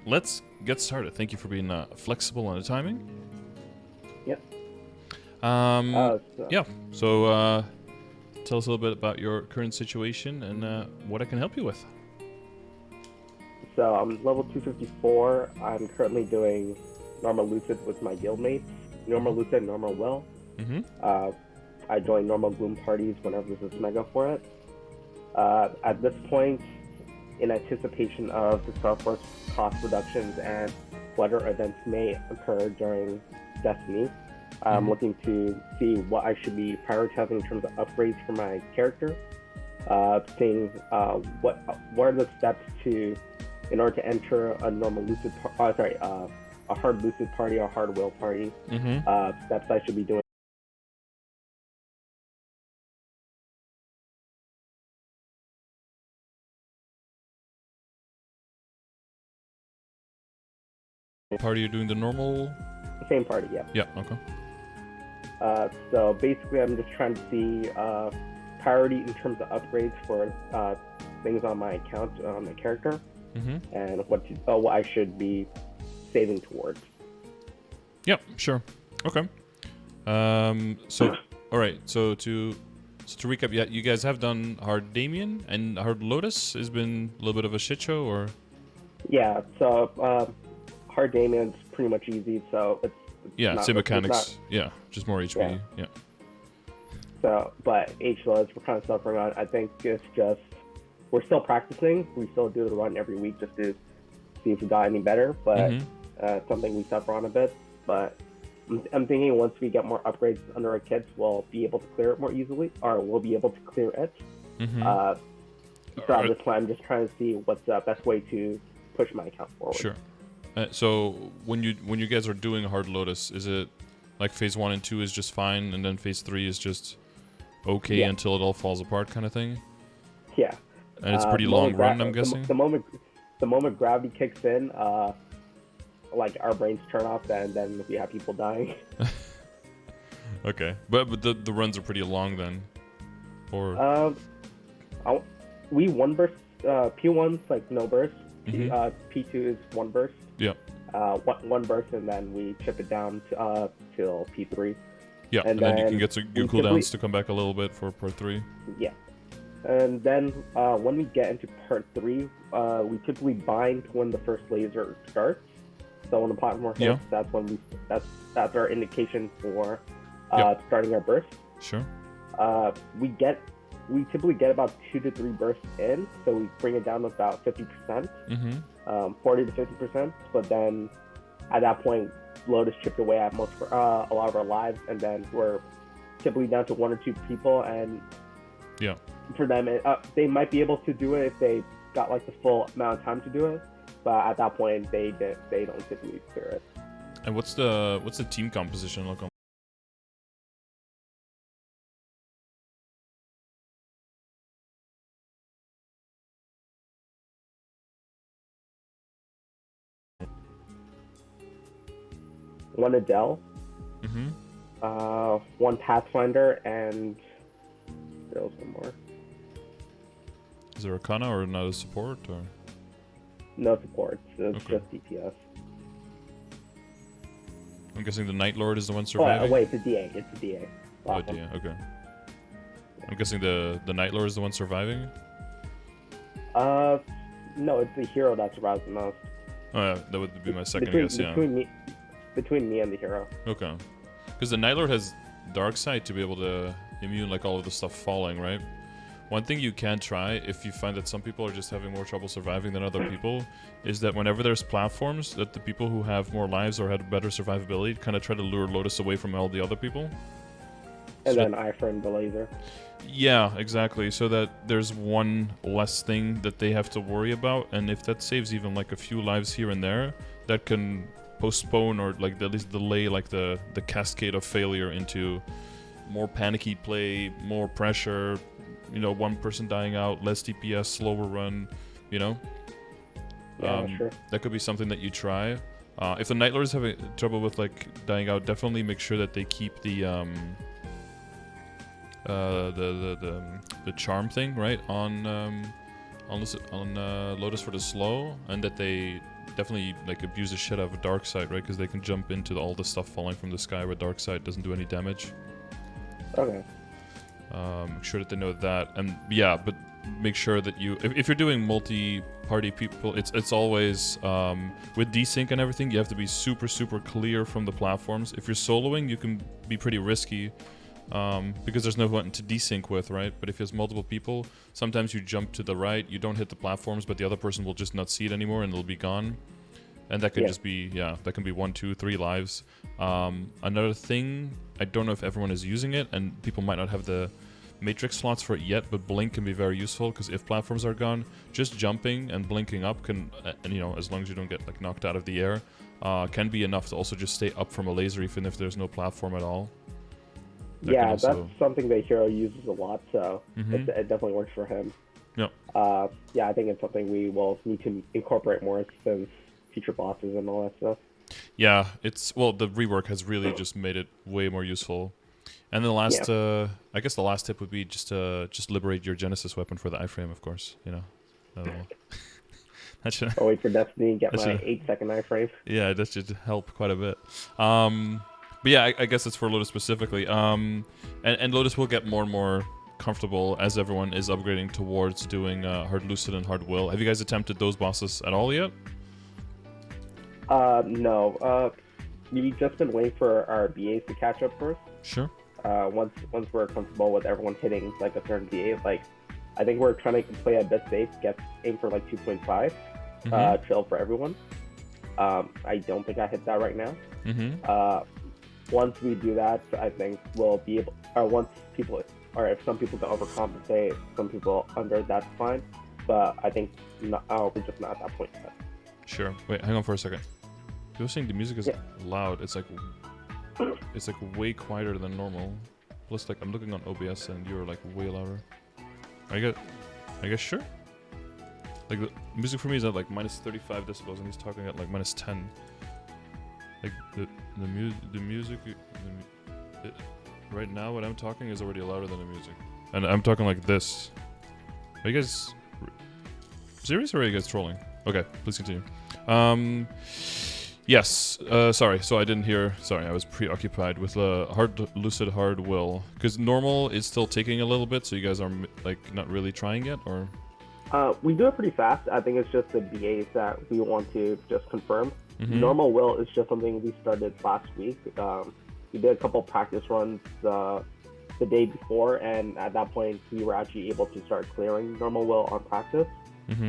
let's get started. Thank you for being flexible on the timing. Yep. Yeah. So tell us a little bit about your current situation and what I can help you with. So I'm level 254. I'm currently doing normal lucid with my guildmates. Normal lucid, normal will. I join normal gloom parties whenever there's mega for it. At this point, in anticipation of the Starforce cost reductions and whatever events may occur during Destiny, I'm looking to see what I should be prioritizing in terms of upgrades for my character. Seeing what are the steps in order to enter a normal lucid, a hard lucid party or hard will party. Steps I should be doing. Party, you're doing the normal? Same party, yeah. Yeah, okay. So basically, I'm just trying to see priority in terms of upgrades for things on my account, on my character, and what I should be saving towards. Yep, sure. Okay. So, all right. So to recap, yeah, you guys have done Hard Damien and Hard Lotus has been a little bit of a shit show, or? Yeah. So Hard Damien's pretty much easy. So it's same mechanics. Yeah, just more HP. Yeah. So, but H-Loads we're kind of suffering on. I think it's just we're still practicing. We still do the run every week just to see if we got any better. But something we suffer on a bit. But I'm thinking once we get more upgrades under our kits, we'll be able to clear it more easily, or we'll be able to clear it. So at this point, I'm just trying to see what's the best way to push my account forward. Sure. So when you guys are doing Hard Lotus, is it like phase 1 and 2 is just fine, and then phase 3 is just okay until it all falls apart, kind of thing? Yeah. And it's pretty long run, I'm guessing. The moment gravity kicks in, like our brains turn off, and then we have people dying. Okay, but the runs are pretty long then, or we one burst. P1's like no burst. P2 is one burst. Yeah. One burst, and then we chip it down to, till P3. Yeah, and then you can get your cooldowns to come back a little bit for part 3. Yeah. And then when we get into part 3, we typically bind when the first laser starts. So when the platform hits, that's when that's our indication for starting our burst. Sure. We typically get about 2 to 3 bursts in, so we bring it down to about 50%, 40 to 50%. But then at that point, Lotus chipped away at a lot of our lives, and then we're typically down to 1 or 2 people. And for them, they might be able to do it if they got like the full amount of time to do it. But at that point, they don't typically clear it. And what's the team composition look like? One Adele, one Pathfinder, and there was one more. Is there a Kana or another support, or? No support, so it's just DPS. I'm guessing the Night Lord is the one surviving? Oh, wait, it's a DA. It's a DA. Oh, DA, okay. I'm guessing the Night Lord is the one surviving? No, it's the hero that survives the most. Oh yeah, that would be my second guess, yeah. Between me and the hero. Okay. Because the Night Lord has Dark Side to be able to immune like all of the stuff falling, right? One thing you can try, if you find that some people are just having more trouble surviving than other people, is that whenever there's platforms, that the people who have more lives or had better survivability kind of try to lure Lotus away from all the other people. And then I friend the laser. Yeah, exactly. So that there's one less thing that they have to worry about, and if that saves even like a few lives here and there, that can postpone or like at least delay like the cascade of failure into more panicky play, more pressure, you know, one person dying out, less DPS, slower run, you know. Sure. That could be something that you try. If the Night Lord is having trouble with like dying out, definitely make sure that they keep the charm thing right on Lotus for the slow, and that they definitely like abuse the shit out of Darkseid, right? Because they can jump into all the stuff falling from the sky where Darkseid doesn't do any damage. Okay. Make sure that they know that, and yeah, but make sure that you, if you're doing multi-party people, it's always with desync and everything, you have to be super clear from the platforms. If you're soloing, you can be pretty risky because there's no one to desync with, right? But if there's multiple people, sometimes you jump to the right, you don't hit the platforms, but the other person will just not see it anymore and it'll be gone. And that could just be, that can be 1, 2, 3 lives. Another thing, I don't know if everyone is using it, and people might not have the matrix slots for it yet, but blink can be very useful, because if platforms are gone, just jumping and blinking up can, and you know, as long as you don't get like knocked out of the air, can be enough to also just stay up from a laser, even if there's no platform at all. That's something that Hero uses a lot, so it definitely works for him. Yeah. I think it's something we will need to incorporate more since future bosses and all that stuff. Yeah, the rework has really just made it way more useful. And the last, I guess the last tip would be just liberate your Genesis weapon for the iframe, of course. You know, that should. I'll wait for Destiny and get my 8-second iframe. Yeah, that should help quite a bit. But yeah, I guess it's for Lotus specifically. And Lotus will get more and more comfortable as everyone is upgrading towards doing Hard Lucid and Hard Will. Have you guys attempted those bosses at all yet? No. We've just been waiting for our BAs to catch up first. Sure. Once we're comfortable with everyone hitting like a certain BA, like I think we're trying to play a bit safe, aim for like 2.5, chill for everyone. I don't think I hit that right now. Once we do that, I think we'll be able, if some people can overcompensate, some people under, that's fine. But I think we're just not at that point yet. Sure. Wait, hang on for a second. You're saying the music is loud. It's like way quieter than normal. Plus, like I'm looking on OBS and you're like way louder. I guess sure. Like the music for me is at like minus 35 decibels, and he's talking at like minus 10. Like the music right now when I'm talking is already louder than the music, and I'm talking like this. Are you guys serious or are you guys trolling? Okay, please continue. Yes, sorry, so I didn't hear, sorry, I was preoccupied with Hard Lucid, Hard Will, because normal is still taking a little bit, so you guys are like not really trying yet, or? We do it pretty fast. I think it's just the BAs that we want to just confirm. Normal Will is just something we started last week. We did a couple practice runs the day before, and at that point we were actually able to start clearing Normal Will on practice.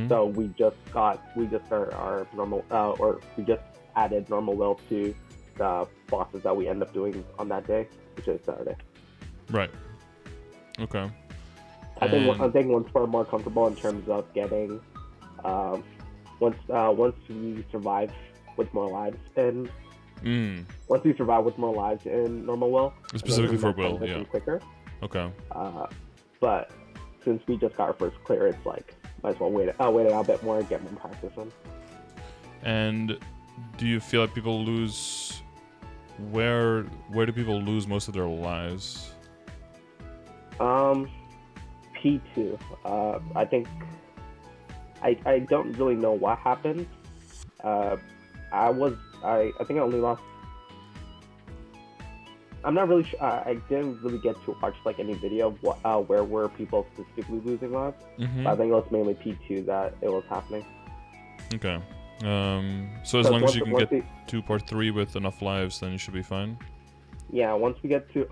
So we just started our normal, or we just added Normal Will to the bosses that we end up doing on that day, which is Saturday. Right. Okay. I think once we're more comfortable in terms of getting, once we survive with more lives in, once we survive with more lives in Normal Will, specifically for Will, yeah, quicker. Okay. But since we just got our first clear, it's like might as well wait it out a bit more and get more practice in. And do you feel like people lose? Where do people lose most of their lives? P2. I think I don't really know what happened. I think I only lost. I'm not really sure. I didn't really get to watch like any video of what, where were people specifically losing lives. But I think it was mainly P2 that it was happening. Okay. So as long as you can get to part 3 with enough lives, then you should be fine. Yeah. Once we got to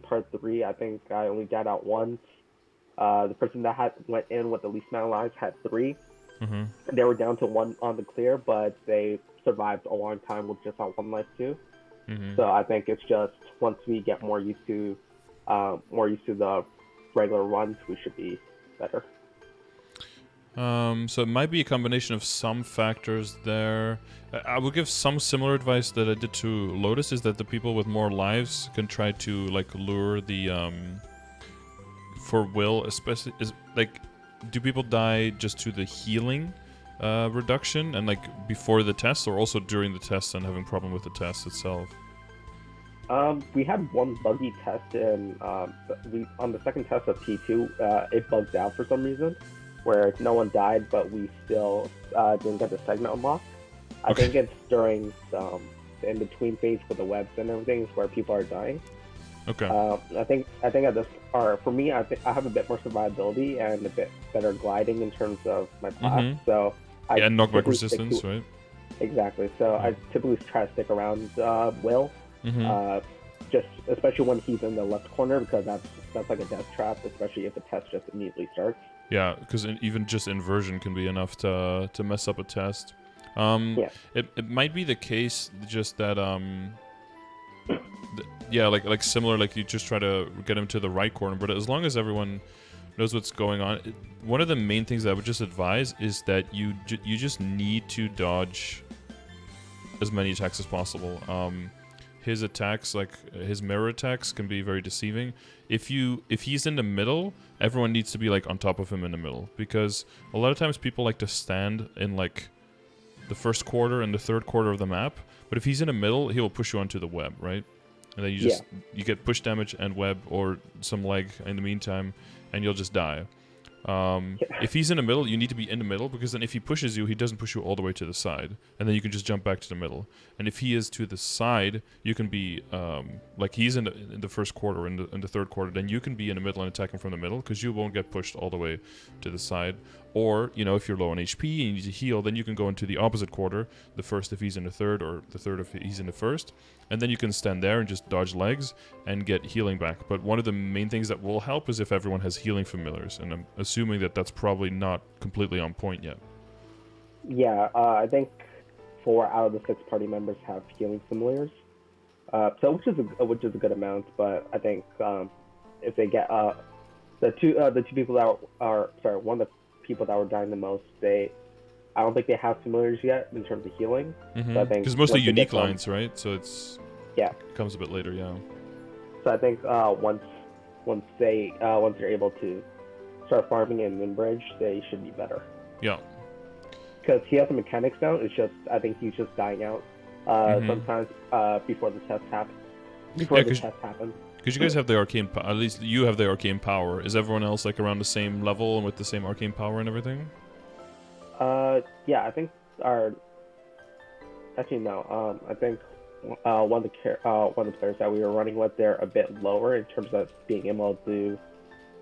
part 3, I think I only died out once. The person that went in with the least amount of lives had 3. They were down to 1 on the clear, but they survived a long time with just 1 life too. So I think it's just once we get more used to the regular runs, we should be better. So it might be a combination of some factors there. I will give some similar advice that I did to Lotus, is that the people with more lives can try to like lure the for Will, especially is like, do people die just to the healing reduction and like before the test, or also during the test and having problem with the test itself? We had one buggy test, and on the second test of P2, it bugged out for some reason, where no one died, but we still didn't get the segment unlocked. I think it's during the in-between phase with the webs and everything is where people are dying. Okay. I think at this, or for me, I have a bit more survivability and a bit better gliding in terms of my path. So I and knockback resistance, right? Exactly. So I typically try to stick around Will, just especially when he's in the left corner, because that's like a death trap, especially if the test just immediately starts. Yeah, because even just inversion can be enough to mess up a test. It might be the case just that like similar, like you just try to get him to the right corner, but as long as everyone knows what's going on, one of the main things that I would just advise is that you just need to dodge as many attacks as possible. His attacks, like his mirror attacks, can be very deceiving. If he's in the middle, everyone needs to be like on top of him in the middle, because a lot of times people like to stand in like the first quarter and the third quarter of the map, but if he's in the middle, he will push you onto the web, right? And then you get push damage and web or some leg in the meantime, and you'll just die. If he's in the middle, you need to be in the middle, because then if he pushes you, he doesn't push you all the way to the side, and then you can just jump back to the middle. And if he is to the side, you can be like he's in the first quarter, in the third quarter, then you can be in the middle and attack him from the middle, because you won't get pushed all the way to the side. Or, you know, if you're low on HP and you need to heal, then you can go into the opposite quarter, the first if he's in the third, or the third if he's in the first, and then you can stand there and just dodge legs and get healing back. But one of the main things that will help is if everyone has healing familiars, and I'm assuming that that's probably not completely on point yet. Yeah, I think 4 out of the 6 party members have healing familiars, so which is a good amount. But I think if they get the two people that are one of the people that were dying the most, I don't think they have familiars yet in terms of healing. So I think because mostly unique lines, right? So it comes a bit later, yeah. So I think once they're able to start farming in Windbridge, they should be better. Yeah. Because he has the mechanics now. It's just I think he's just dying out sometimes before the test happens. Because you guys have the arcane, at least you have the arcane power. Is everyone else like around the same level and with the same arcane power and everything? Yeah, I think actually no. I think one of the players that we were running with, they're a bit lower in terms of being able to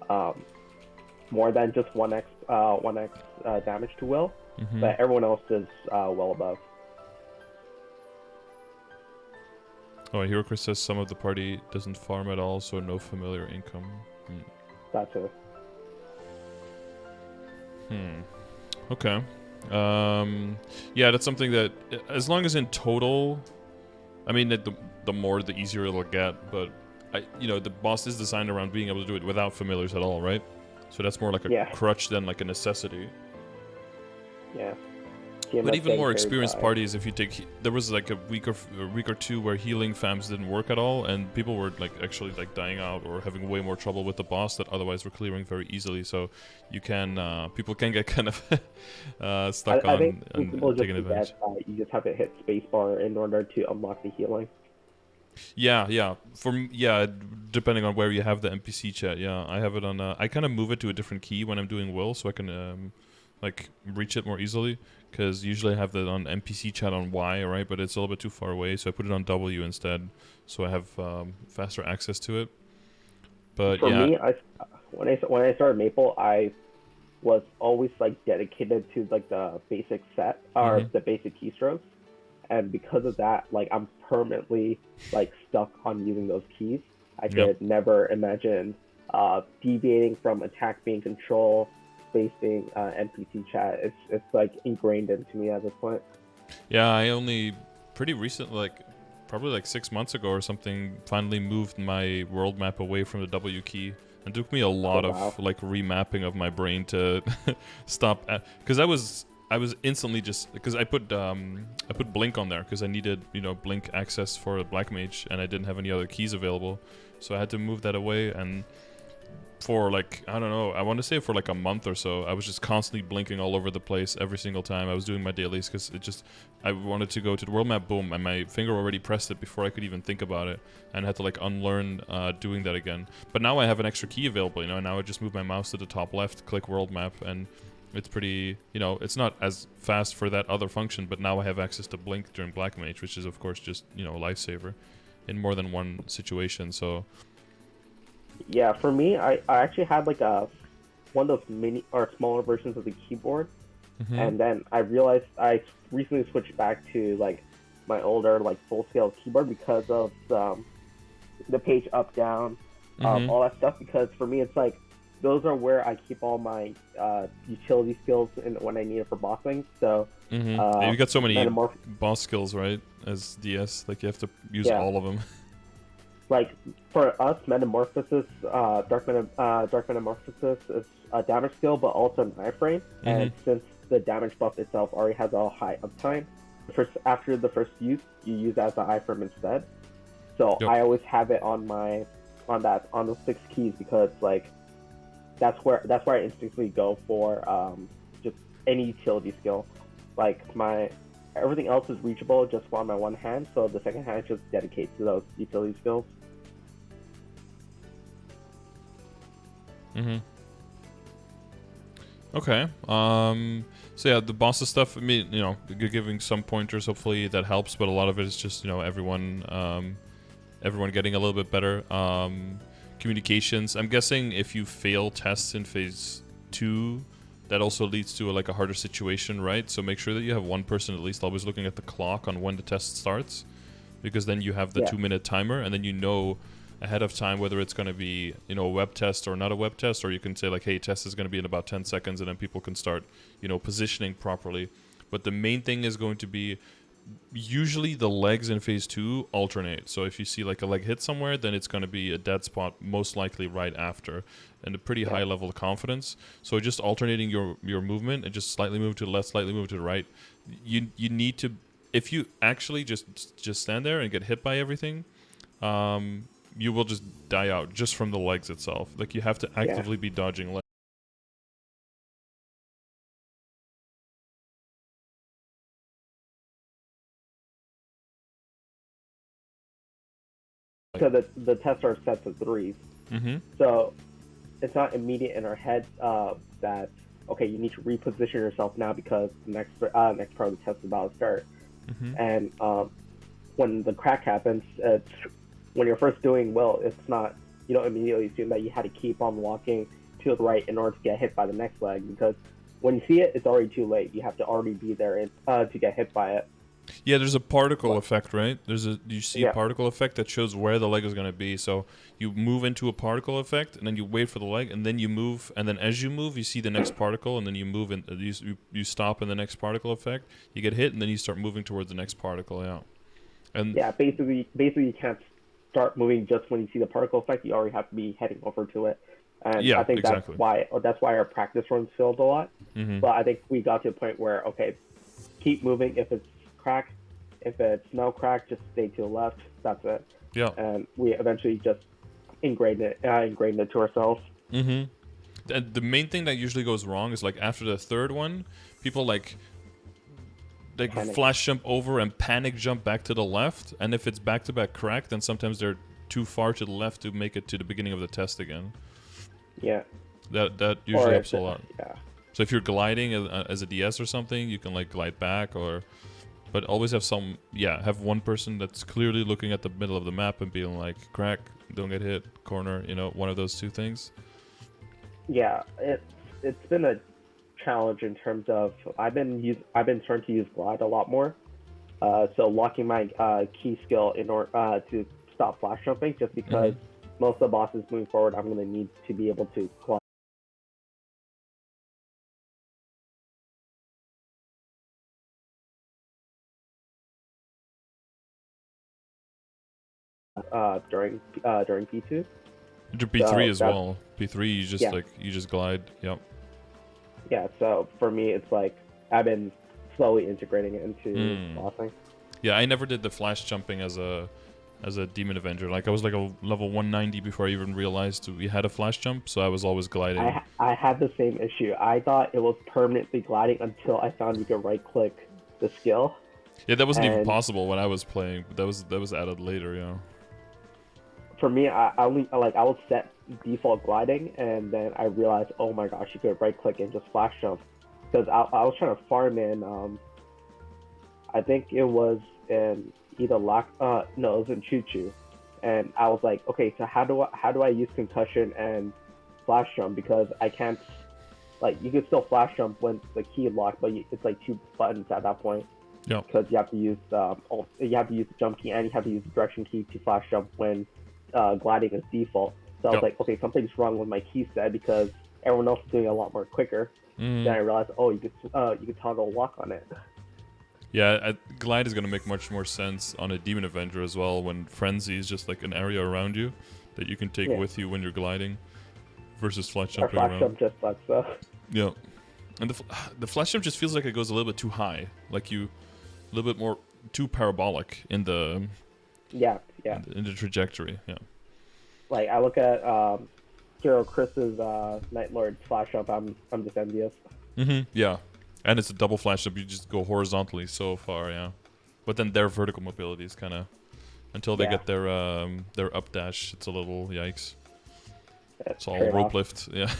do more than just 1x damage to Will, but everyone else is well above. Oh, Hero Chris says some of the party doesn't farm at all, so no familiar income. That's it. Okay. Yeah, that's something that, as long as in total, I mean, the more, the easier it'll get, but, the boss is designed around being able to do it without familiars at all, right? So that's more like a crutch than like a necessity. Yeah. But even more experienced parties, if you take, there was like a week or two where healing fams didn't work at all, and people were like actually like dying out or having way more trouble with the boss that otherwise were clearing very easily. So you can, people can get kind of stuck on and taking advantage. You just have to hit spacebar in order to unlock the healing. Yeah. Depending on where you have the NPC chat. Yeah, I have it on. I kind of move it to a different key when I'm doing Will, so I can like reach it more easily. Because usually I have that on NPC chat on Y, right? But it's a little bit too far away, so I put it on W instead, so I have faster access to it. But for me, when I started Maple, I was always like dedicated to like the basic set or the basic keystrokes, and because of that, like I'm permanently like stuck on using those keys. I could never imagine deviating from attack being control, facing NPC chat. It's like ingrained into me at this point. Yeah, I only pretty recently, like probably like 6 months ago or something, finally moved my world map away from the W key. It took me a lot of like remapping of my brain to stop, because I was instantly just, because I put blink on there because I needed blink access for a black mage, and I didn't have any other keys available, so I had to move that away. And for like, I don't know, I want to say for like a month or so, I was just constantly blinking all over the place every single time I was doing my dailies, because I wanted to go to the world map, boom, and my finger already pressed it before I could even think about it, and I had to like unlearn doing that again. But now I have an extra key available, and now I just move my mouse to the top left, click world map, and It's pretty, you know, it's not as fast for that other function, but now I have access to blink during Black Mage, which is of course just, you know, a lifesaver in more than one situation. So yeah, for me, I actually had like one of those mini or smaller versions of the keyboard, and then I realized I recently switched back to like my older like full scale keyboard because of the page up down, all that stuff. Because for me, it's like those are where I keep all my utility skills and when I need it for bossing. So yeah, you got so many boss skills, right? As DS, like you have to use all of them. Like for us, Metamorphosis, Dark Metamorphosis is a damage skill, but also an iframe. And since the damage buff itself already has a high uptime, after the first use, you use that as an iframe instead. So I always have it on the 6 keys because like that's where I instinctively go for just any utility skill. Like everything else is reachable just on my one hand, so the second hand is just dedicated to those utility skills. Okay. So yeah, the bosses stuff. I mean, you know, you're giving some pointers. Hopefully that helps, but a lot of it is just, you know, everyone getting a little bit better. Communications. I'm guessing if you fail tests in phase 2, that also leads to like a harder situation, right? So make sure that you have one person at least always looking at the clock on when the test starts, because then you have the 2-minute timer, and then you know ahead of time whether it's going to be, you know, a web test or not a web test, or you can say like, hey, test is going to be in about 10 seconds, and then people can start, you know, positioning properly. But the main thing is going to be usually the legs in phase 2 alternate. So if you see like a leg hit somewhere, then it's going to be a dead spot most likely right after, and a pretty high level of confidence. So just alternating your movement and just slightly move to the left, slightly move to the right. You need to, if you actually just stand there and get hit by everything, you will just die out just from the legs itself. Like you have to actively be dodging legs. So the tests are set to 3s. So it's not immediate in our head that okay, you need to reposition yourself now because the next part of the test is about to start. And when the crack happens, it's when you're first doing well, it's not, you don't immediately assume that you had to keep on walking to the right in order to get hit by the next leg, because when you see it, it's already too late. You have to already be there to get hit by it. Yeah, there's a particle effect, right? You see a particle effect that shows where the leg is going to be. So you move into a particle effect, and then you wait for the leg, and then you move, and then as you move, you see the next particle, and then you move, and you stop in the next particle effect. You get hit, and then you start moving towards the next particle. Yeah. And yeah, basically you can't start moving just when you see the particle effect. You already have to be heading over to it. And I think that's why our practice runs failed a lot. But I think we got to a point where, okay, keep moving if it's crack. If it's no crack, just stay to the left. That's it. Yeah. And we eventually just ingrained it to ourselves. And the main thing that usually goes wrong is like after the third one, people like flash jump over and panic jump back to the left, and if it's back-to-back crack, then sometimes they're too far to the left to make it to the beginning of the test again. Yeah. That usually helps a lot. Yeah. So if you're gliding as a DS or something, you can like glide back, but always have have one person that's clearly looking at the middle of the map and being like, crack, don't get hit, corner, you know, one of those two things. Yeah, it's been a challenge in terms of I've been starting to use glide a lot more. So locking my key skill in order to stop flash jumping, just because most of the bosses moving forward, I'm going to need to be able to glide. During P2. P3 as well. P3 you just glide. Yep. Yeah, so for me it's like I've been slowly integrating it into bossing. Yeah, I never did the flash jumping as a Demon Avenger. Like I was like a level 190 before I even realized we had a flash jump, so I was always gliding. I had the same issue. I thought it was permanently gliding until I found you could right click the skill. Yeah, that wasn't even possible when I was playing. That was added later, yeah. For me, I would set default gliding, and then I realized, oh my gosh, you could right click and just flash jump. because I was trying to farm in. I think it was in either no, it was in Choo Choo, and I was like, okay, so how do I use concussion and flash jump, because I can't, like, you can still flash jump when the key locked, but it's like 2 buttons at that point. Yeah. Because you have to use the jump key, and you have to use the direction key to flash jump when gliding is default. So I was like, okay, something's wrong with my key set, because everyone else is doing it a lot more quicker. Then I realized, oh, you could toggle walk on it. Yeah, glide is going to make much more sense on a Demon Avenger as well, when Frenzy is just like an area around you that you can take with you when you're gliding, versus flash jumping around. Flash jump just sucks though. Yeah. And the flash jump just feels like it goes a little bit too high, like a little bit more too parabolic in the in the trajectory. Yeah. Like I look at Hero Chris's Night Lord flash jump, I'm just envious. Yeah, and it's a double flash jump. You just go horizontally so far. Yeah, but then their vertical mobility is kind of, until they get their up dash, it's a little yikes. It's all rope lift. Yeah.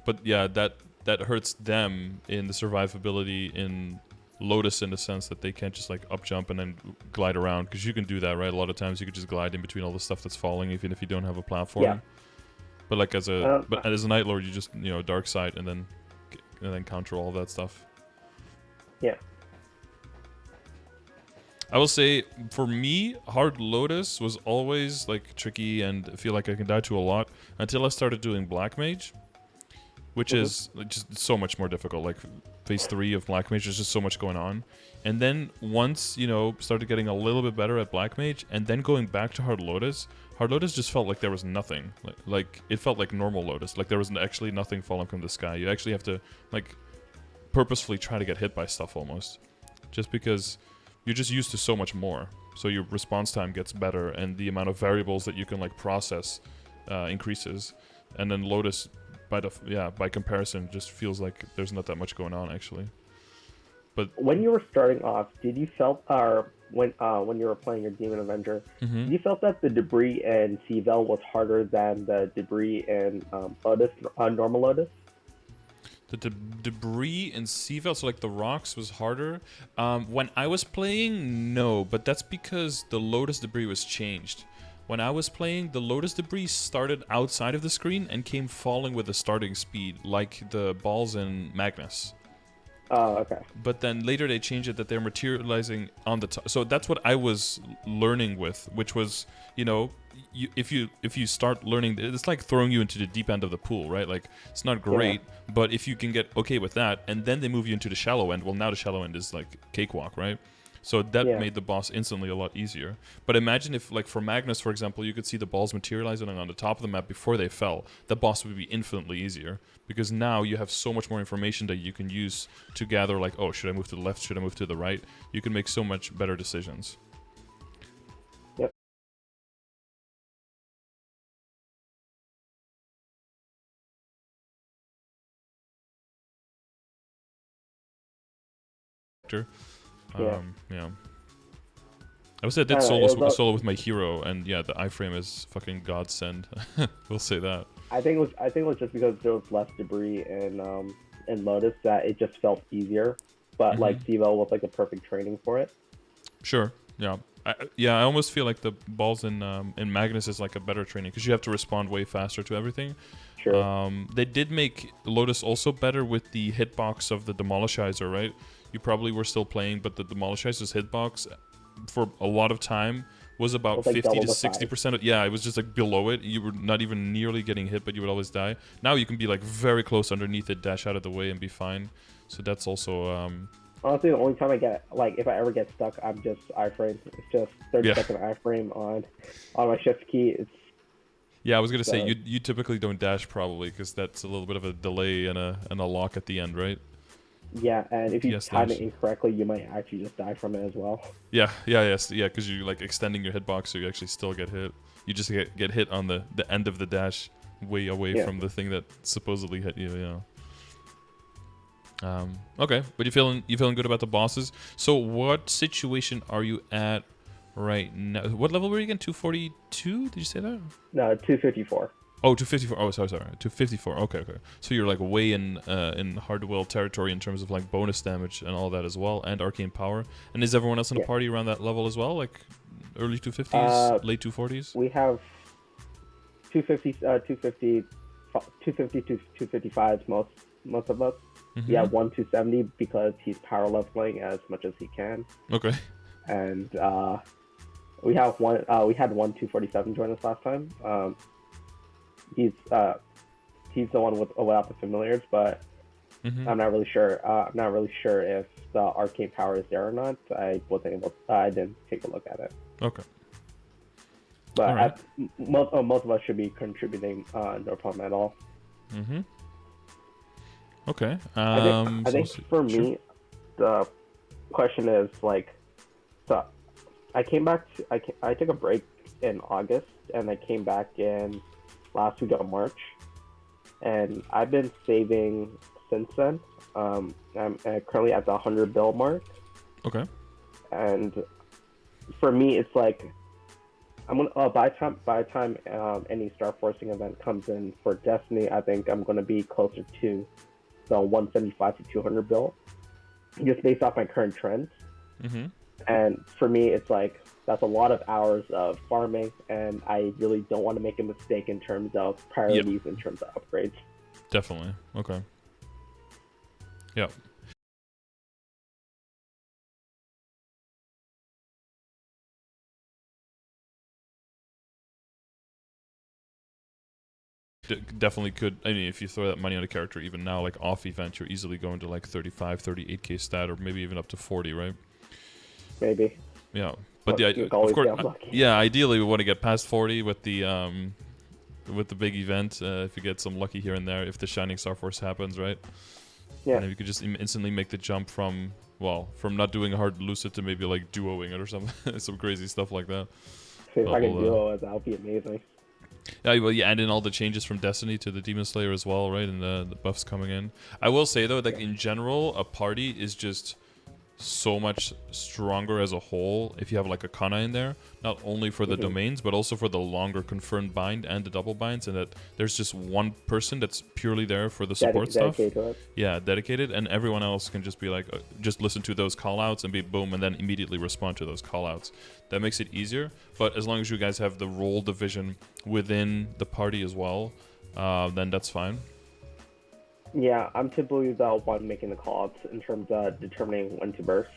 But yeah, that hurts them in the survivability in Lotus, in the sense that they can't just like up jump and then glide around, because you can do that, right? A lot of times you could just glide in between all the stuff that's falling, even if you don't have a platform. Yeah. But like as a Night Lord, you just dark side and then counter all that stuff. Yeah. I will say, for me, Hard Lotus was always like tricky and I feel like I can die to a lot until I started doing Black Mage, which is just so much more difficult. Like phase 3 of Black Mage, there's just so much going on. And then once, started getting a little bit better at Black Mage, and then going back to Hard Lotus just felt like there was nothing. Like it felt like normal Lotus. Like there was actually nothing falling from the sky. You actually have to like purposefully try to get hit by stuff almost, just because you're just used to so much more. So your response time gets better, and the amount of variables that you can like process increases. And then Lotus, by comparison, just feels like there's not that much going on actually. But when you were starting off, did you felt when you were playing your Demon Avenger, did you felt that the debris in Seavel was harder than the debris in Lotus, normal Lotus? The debris in Seavel, so like the rocks, was harder. When I was playing, no, but that's because the Lotus debris was changed. When I was playing, the Lotus debris started outside of the screen and came falling with a starting speed, like the balls in Magnus. Oh, okay. But then later they changed it that they're materializing on the top. So that's what I was learning with, which was, if you start learning, it's like throwing you into the deep end of the pool, right? Like, it's not great, but if you can get okay with that, and then they move you into the shallow end, well, now the shallow end is like cakewalk, right? So that made the boss instantly a lot easier. But imagine if, like for Magnus, for example, you could see the balls materializing on the top of the map before they fell. The boss would be infinitely easier, because now you have so much more information that you can use to gather, like, oh, should I move to the left? Should I move to the right? You can make so much better decisions. Yep. Yeah. I would say I did solo with my hero, and yeah, the iframe is fucking godsend. We'll say that. I think it was just because there was less debris in Lotus that it just felt easier. But like Seavel was like the perfect training for it. Sure. Yeah. I almost feel like the balls in Magnus is like a better training, because you have to respond way faster to everything. Sure. They did make Lotus also better with the hitbox of the Demolishizer, right? You probably were still playing, but the Demolishizer's hitbox for a lot of time was about 50 to 60%. Yeah, it was just like below it. You were not even nearly getting hit, but you would always die. Now you can be like very close underneath it, dash out of the way, and be fine. So that's also... Honestly, the only time I get, like, if I ever get stuck, I'm just iframe. It's just 30-second iframe on my shift key. Yeah, I was gonna say you typically don't dash probably, because that's a little bit of a delay and a lock at the end, right? Yeah, and if you time it incorrectly, you might actually just die from it as well. Yeah, because you're like extending your hitbox, so you actually still get hit. You just get hit on the end of the dash, way away from the thing that supposedly hit you. Yeah. Okay, but you feeling good about the bosses? So what situation are you at right now? What level were you again? 242? Did you say that? No, 254. Oh, 254. Oh, sorry. 254. Okay. So you're like way in Hardwell territory in terms of like bonus damage and all that as well, and arcane power. And is everyone else in the party around that level as well, like early 250s, late 240s? We have 250, 250, 250 to 255. Most of us. We have 1 270 because he's power leveling as much as he can. Okay. And we have one. We had 247 join us last time. He's the one without the familiars, but I'm not really sure. I'm not really sure if the arcane power is there or not. I wasn't able. I didn't take a look at it. Okay. But most of us should be contributing. No problem at all. Okay. I think for me, the question is like, so I came back. I took a break in August, and I came back in last week of March, and I've been saving since then. I'm currently at the 100 bill mark. Okay. And for me, it's like I'm gonna by the time any Star Forcing event comes in for Destiny, I think I'm gonna be closer to the 175 to 200 bill, just based off my current trends. And for me, it's like that's a lot of hours of farming, and I really don't want to make a mistake in terms of priorities, in terms of upgrades. Definitely. Okay. Yeah. Definitely could. I mean, if you throw that money on a character, even now, like off event, you're easily going to like 35, 38k stat, or maybe even up to 40, right? Maybe. Yeah, but of course, ideally we want to get past 40 with the big event. If you get some lucky here and there, if the Shining Star Force happens, right? Yeah. And if you could just instantly make the jump from not doing a hard lucid to maybe like duoing it or something, some crazy stuff like that. If I can duo it, that would be amazing. Yeah, well, yeah, and in all the changes from Destiny to the Demonslayer as well, right? And the buffs coming in. I will say though, like in general, a party is just so much stronger as a whole if you have like a Kana in there, not only for the domains but also for the longer confirmed bind and the double binds, and that there's just one person that's purely there for the support stuff. Yeah, dedicated, and everyone else can just be like just listen to those callouts and be boom, and then immediately respond to those callouts. That makes it easier, but as long as you guys have the role division within the party as well, then that's fine. Yeah, I'm typically the one making the calls in terms of determining when to burst.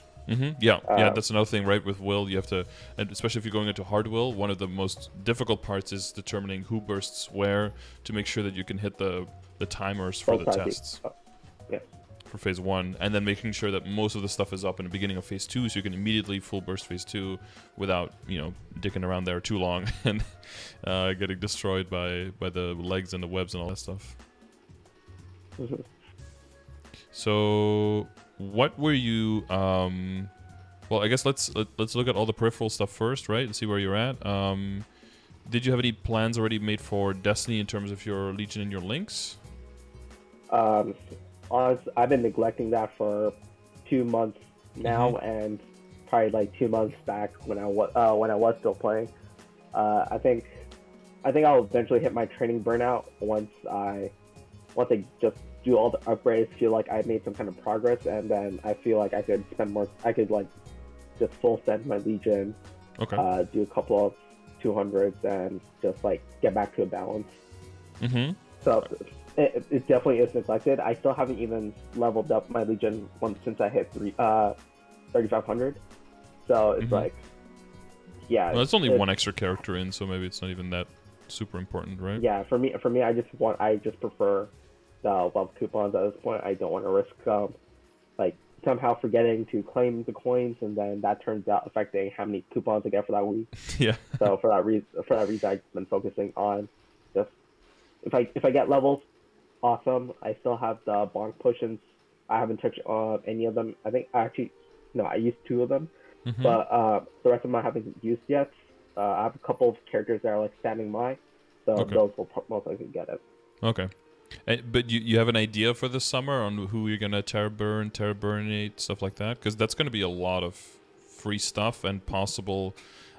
Yeah, that's another thing, right? With will, you have to, and especially if you're going into hard will, one of the most difficult parts is determining who bursts where to make sure that you can hit the timers for the tests. For phase 1, and then making sure that most of the stuff is up in the beginning of phase 2, so you can immediately full burst phase 2 without, dicking around there too long and getting destroyed by the legs and the webs and all that stuff. So, what were you? Well, I guess let's look at all the peripheral stuff first, right, and see where you're at. Did you have any plans already made for Destiny in terms of your Legion and your links? Honestly, I've been neglecting that for 2 months now, and probably like 2 months back when I was still playing. I think I'll eventually hit my training burnout once I just do all the upgrades, feel like I made some kind of progress, and then I feel like I could spend more. I could like just full send my Legion, do a couple of 200s, and just like get back to a balance. So it definitely is neglected. I still haven't even leveled up my Legion once since I hit 3,500. So it's like, yeah. Well, it's only one extra character in, so maybe it's not even that super important, right? Yeah, for me, I just prefer the level coupons at this point. I don't want to risk like somehow forgetting to claim the coins, and then that turns out affecting how many coupons I get for that week. Yeah. So for that reason, I've been focusing on just if I get levels, awesome. I still have the bonk potions. I haven't touched any of them. I think I used 2 of them, but the rest of them I haven't used yet. I have a couple of characters that are like standing by, so those will most likely get it. Okay. But you have an idea for the summer on who you're gonna Terra Burnate, stuff like that? Because that's gonna be a lot of free stuff and possible.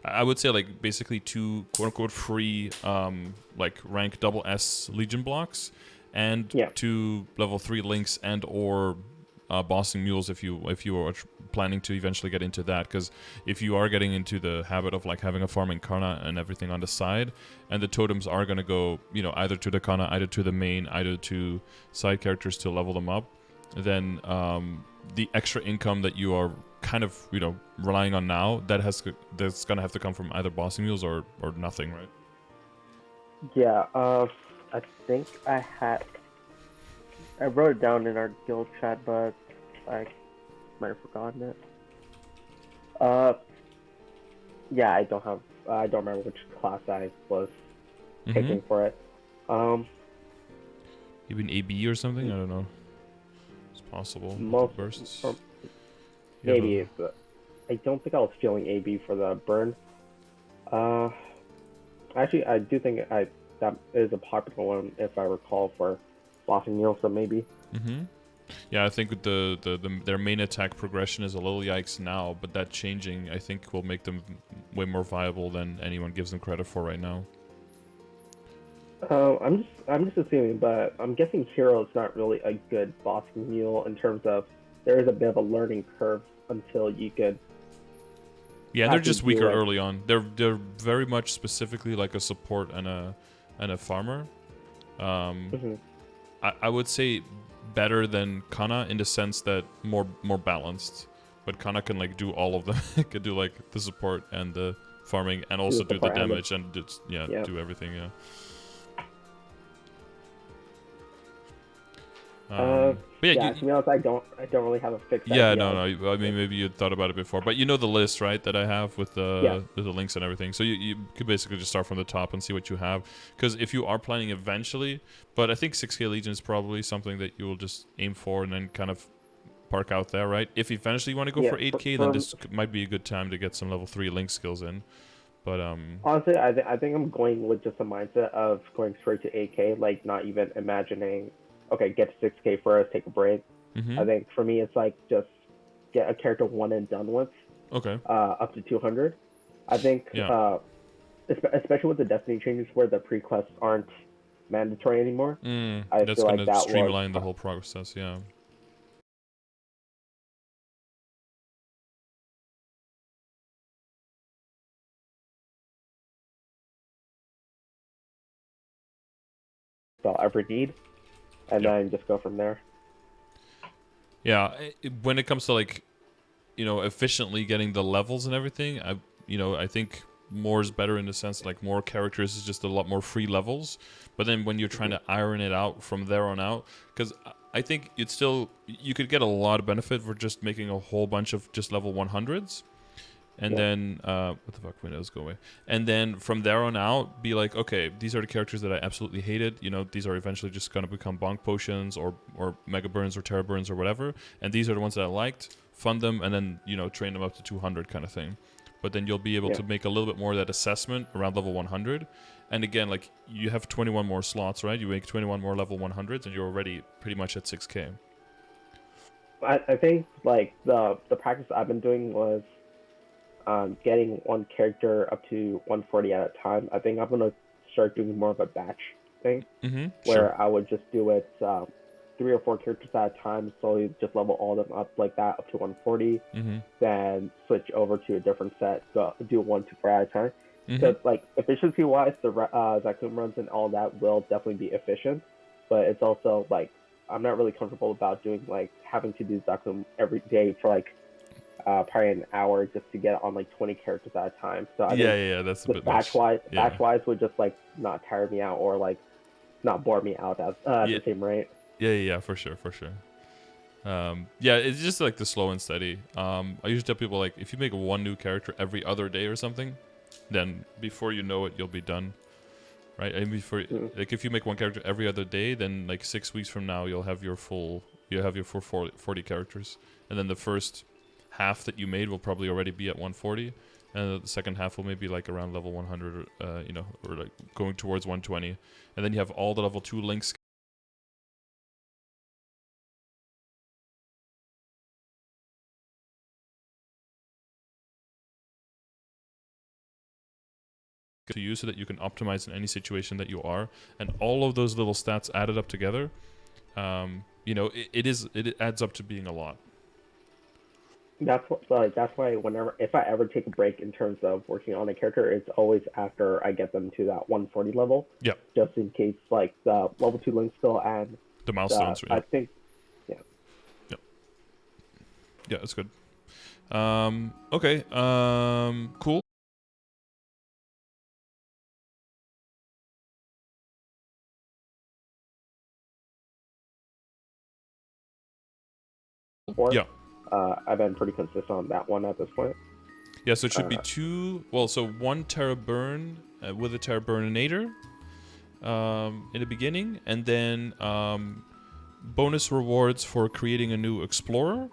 I would say like basically 2 quote unquote free like rank double S Legion blocks, and 2 level 3 links and or bossing mules if you are planning to eventually get into that. Because if you are getting into the habit of like having a farming Kana and everything on the side, and the totems are going to go, you know, either to the Kana, either to the main, either to side characters to level them up, then the extra income that you are kind of, you know, relying on now, that's going to have to come from either bossing mules or nothing, right? Yeah, I think I wrote it down in our guild chat, but I might have forgotten it. Yeah, I don't remember which class I was picking for it. You mean AB or something? I don't know. It's possible. Most bursts. Maybe, but I don't think I was feeling AB for the burn. Actually, I do think that is a popular one, if I recall, for bossing meal, so maybe. Yeah, I think their main attack progression is a little yikes now, but that changing, I think, will make them way more viable than anyone gives them credit for right now. I'm just assuming, but I'm guessing Hero is not really a good bossing mule in terms of there is a bit of a learning curve until you could. Yeah, they're just weaker early on. They're very much specifically like a support and a farmer. I would say better than Kana in the sense that more balanced. But Kana can like do all of them. It could do like the support and the farming and also do the damage and just, do everything. Yeah. But yeah, to be honest, I don't really have a fixed idea. Yeah, no. I mean, maybe you thought about it before, but you know the list, right? That I have with the links and everything. So you could basically just start from the top and see what you have. Because if you are planning eventually, but I think 6K Legion is probably something that you will just aim for and then kind of park out there, right? If eventually you want to go for 8K, then this might be a good time to get some level 3 link skills in. But honestly, I think I'm going with just a mindset of going straight to 8K, like not even imagining. Okay, get to 6K first, take a break. I think for me, it's like just get a character one and done with. Okay. Up to 200. I think, especially with the Destiny changes where the pre-quests aren't mandatory anymore. That's going to streamline the whole process, yeah. I'll ever need. And then just go from there. Yeah, when it comes to like, you know, efficiently getting the levels and everything, I think more is better in the sense like more characters is just a lot more free levels. But then when you're trying to iron it out from there on out, because I think it's still, you could get a lot of benefit for just making a whole bunch of just level 100s. And then, what the fuck, windows go away. And then from there on out, be like, okay, these are the characters that I absolutely hated. You know, these are eventually just going to become bonk potions or mega burns or terra burns or whatever. And these are the ones that I liked. Fund them and then, you know, train them up to 200 kind of thing. But then you'll be able to make a little bit more of that assessment around level 100. And again, like, you have 21 more slots, right? You make 21 more level 100s and you're already pretty much at 6K. I think, like, the practice I've been doing was getting one character up to 140 at a time. I think I'm going to start doing more of a batch thing where I would just do it 3 or 4 characters at a time, slowly just level all of them up like that up to 140, then switch over to a different set, do 1 to 4 at a time. Because like efficiency wise, the Zakum runs and all that will definitely be efficient, but it's also like I'm not really comfortable about doing like having to do Zakum every day for like probably an hour just to get on like 20 characters at a time. So I think that's a bit batch wise would just like not tire me out or like not bore me out at the same rate. Yeah, for sure. It's just like the slow and steady. I usually tell people like if you make one new character every other day or something, then before you know it, you'll be done. Right? And like if you make one character every other day, then like 6 weeks from now you'll have your full 40 characters, and then the first half that you made will probably already be at 140, and the second half will maybe like around level 100, or like going towards 120, and then you have all the level 2 links to you so that you can optimize in any situation that you are. And all of those little stats added up together, you know, it adds up to being a lot. That's why if I ever take a break in terms of working on a character, it's always after I get them to that 140 level. Yeah. Just in case, like, the level 2 link skill and the milestones. I think, yeah. Yeah. Yeah, that's good. Okay. Cool. Yeah. I've been pretty consistent on that one at this point. Yeah, so it should be 2. Well, so 1 Terra burn with a Terra burninator in the beginning, and then bonus rewards for creating a new explorer.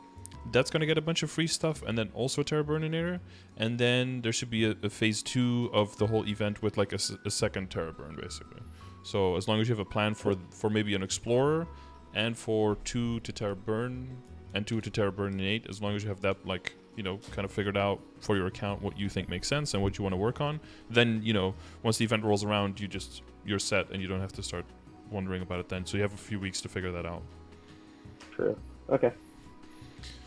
That's gonna get a bunch of free stuff, and then also a Terra burninator, and then there should be a phase 2 of the whole event with like a second Terra burn, basically. So as long as you have a plan for maybe an explorer, and for 2 to Terra burn and 2 to Terra burninate, as long as you have that, like, you know, kind of figured out for your account what you think makes sense and what you want to work on, then, you know, once the event rolls around, you're set and you don't have to start wondering about it then. So you have a few weeks to figure that out. True. Okay.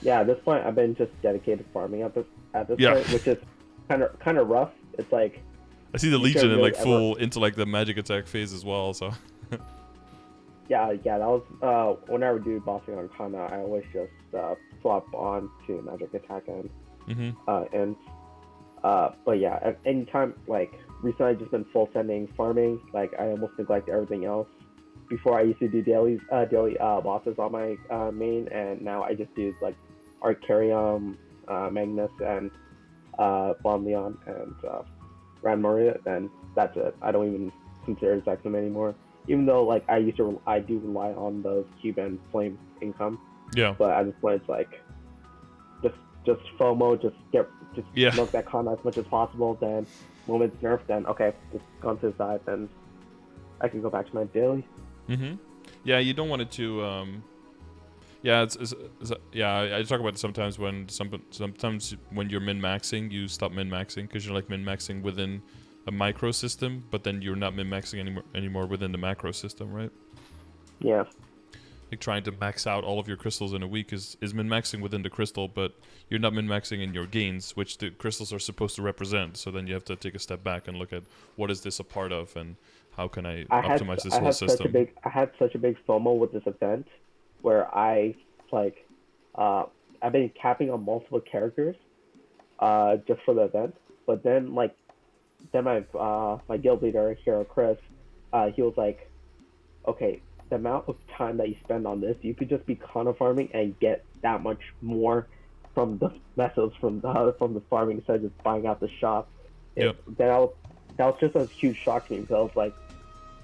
Yeah, at this point, I've been just dedicated farming at this point, which is kind of rough. It's like, I see the Legion in like full into like the magic attack phase as well. So yeah, that was whenever I do bossing on Kana, I always just swap on to magic attack and but yeah, at any time, like recently I've just been full sending farming. Like I almost neglect everything else. Before I used to do daily bosses on my main, and now I just do like Arcarium, Magnus, and Bon Leon and Ran Maria. Then that's it. I don't even consider Zexum anymore. Even though like I do rely on the cube and flame income. Yeah. But at this point, it's like just FOMO, just milk that Kana as much as possible. Then when it's nerfed, then okay, just gone to the side, then I can go back to my daily. Yeah, you don't want it to. Yeah, I talk about it sometimes when you're min-maxing, you stop min-maxing because you're like min-maxing within a micro system, but then you're not min-maxing anymore within the macro system, right? Yeah. Like trying to max out all of your crystals in a week is min-maxing within the crystal, but you're not min-maxing in your gains, which the crystals are supposed to represent. So then you have to take a step back and look at what is this a part of and how can I optimize this whole system. I had such a big FOMO with this event where I've been capping on multiple characters just for the event. But then my guild leader here, Chris, he was like, okay, the amount of time that you spend on this, you could just be Kana farming and get that much more from the methods from the farming instead of just buying out the shop. That was just a huge shock to me, because I was like,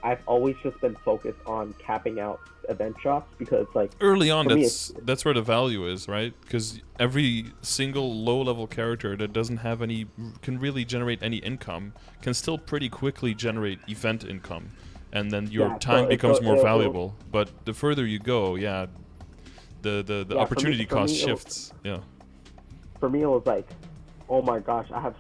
I've always just been focused on capping out event shops, because like early on that's where the value is, right? Because every single low-level character that doesn't have can really generate any income can still pretty quickly generate event income, and then your time becomes more valuable. But the further you go, the opportunity cost shifts. For me, it was like, oh my gosh, I have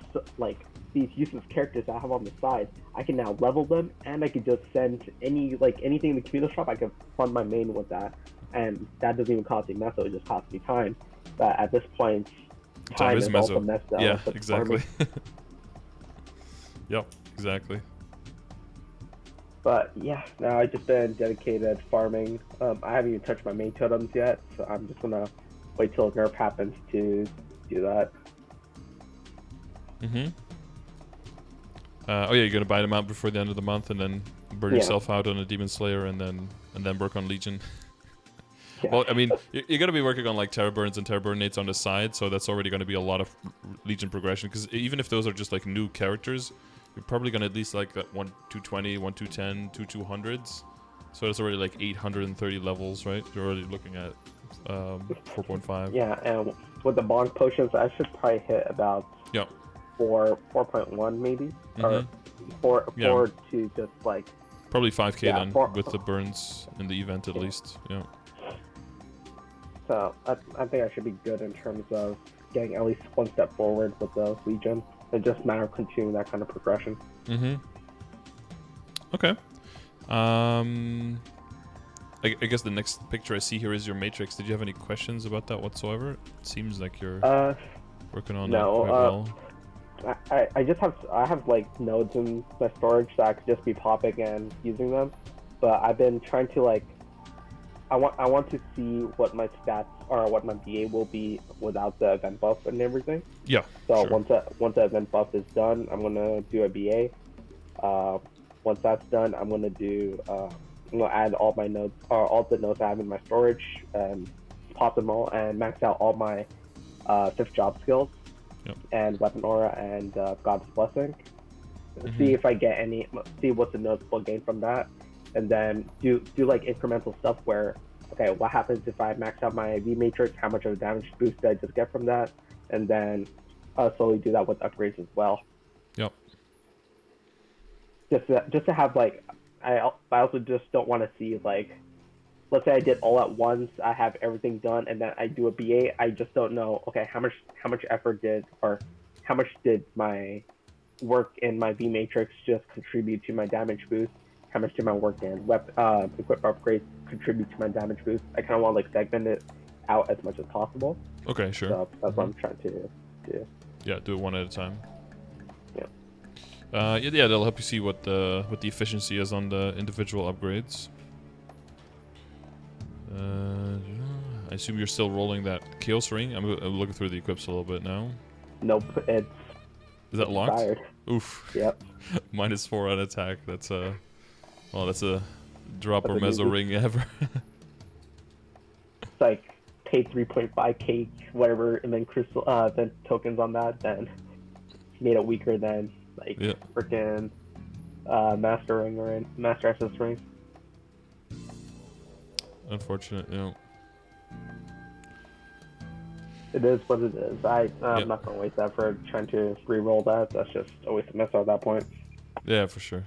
these useless characters I have on the side. I can now level them, and I could just send anything in the community shop. I can fund my main with that, and that doesn't even cost me meso. It just costs me time. But at this point, time is also messed up. Yeah, exactly. Yep, exactly. But yeah, now I've just been dedicated farming. I haven't even touched my main totems yet, so I'm just gonna wait till a nerf happens to do that. You're gonna buy them out before the end of the month, and then burn yourself out on a Demonslayer, and then work on Legion. Well, I mean, you're gonna be working on like Terra burns and Terra burninates on the side, so that's already gonna be a lot of Legion progression. Because even if those are just like new characters, you're probably gonna at least like that 1 220, 1 210, 2 200s. So that's already like 830 levels, right? You're already looking at 4.5. Yeah, and with the bond potions, I should probably hit about 4.1 maybe, or 4 to just like probably 5k then with the burns in the event at least. Yeah. So I think I should be good in terms of getting at least one step forward with the Legion. It's just a matter of continuing that kind of progression. Mm-hmm. Okay. I guess the next picture I see here is your matrix. Did you have any questions about that whatsoever? It seems like you're working on that quite well. I have like nodes in my storage that I could just be popping and using them, but I've been trying to like I want to see what my stats or what my BA will be without the event buff and everything. Yeah. So sure. once the event buff is done, I'm gonna do a BA. Once that's done, I'm gonna add all my nodes or all the nodes I have in my storage and pop them all and max out all my 5th job skills. Yep. And Weapon Aura and God's Blessing. See if I get see what the nodes will gain from that, and then do like incremental stuff where, okay, what happens if I max out my V matrix? How much of a damage boost did I just get from that? And then slowly do that with upgrades as well. Yep. Just to have like, I also just don't want to see like, let's say I did all at once, I have everything done, and then I do a BA. I just don't know, okay, how much effort did, or how much did my work in my V matrix just contribute to my damage boost? How much did my work in equip upgrades contribute to my damage boost? I kind of want to like segment it out as much as possible. Okay, sure. So that's what I'm trying to do. Yeah, do it one at a time. Yeah. Yeah, that'll help you see what the efficiency is on the individual upgrades. I assume you're still rolling that Chaos Ring. I'm looking through the equips a little bit now. Nope, is that locked? Expired. Oof. Yep. -4 on attack. That's a dropper meso ring ever. It's like paid 3.5k whatever, and then crystal then tokens on that, then made it weaker than like freaking Master Ring or Master SS Ring. Unfortunate, yeah. It is what it is. I'm not gonna waste effort trying to re-roll that. That's just a waste of mess at that point. Yeah, for sure.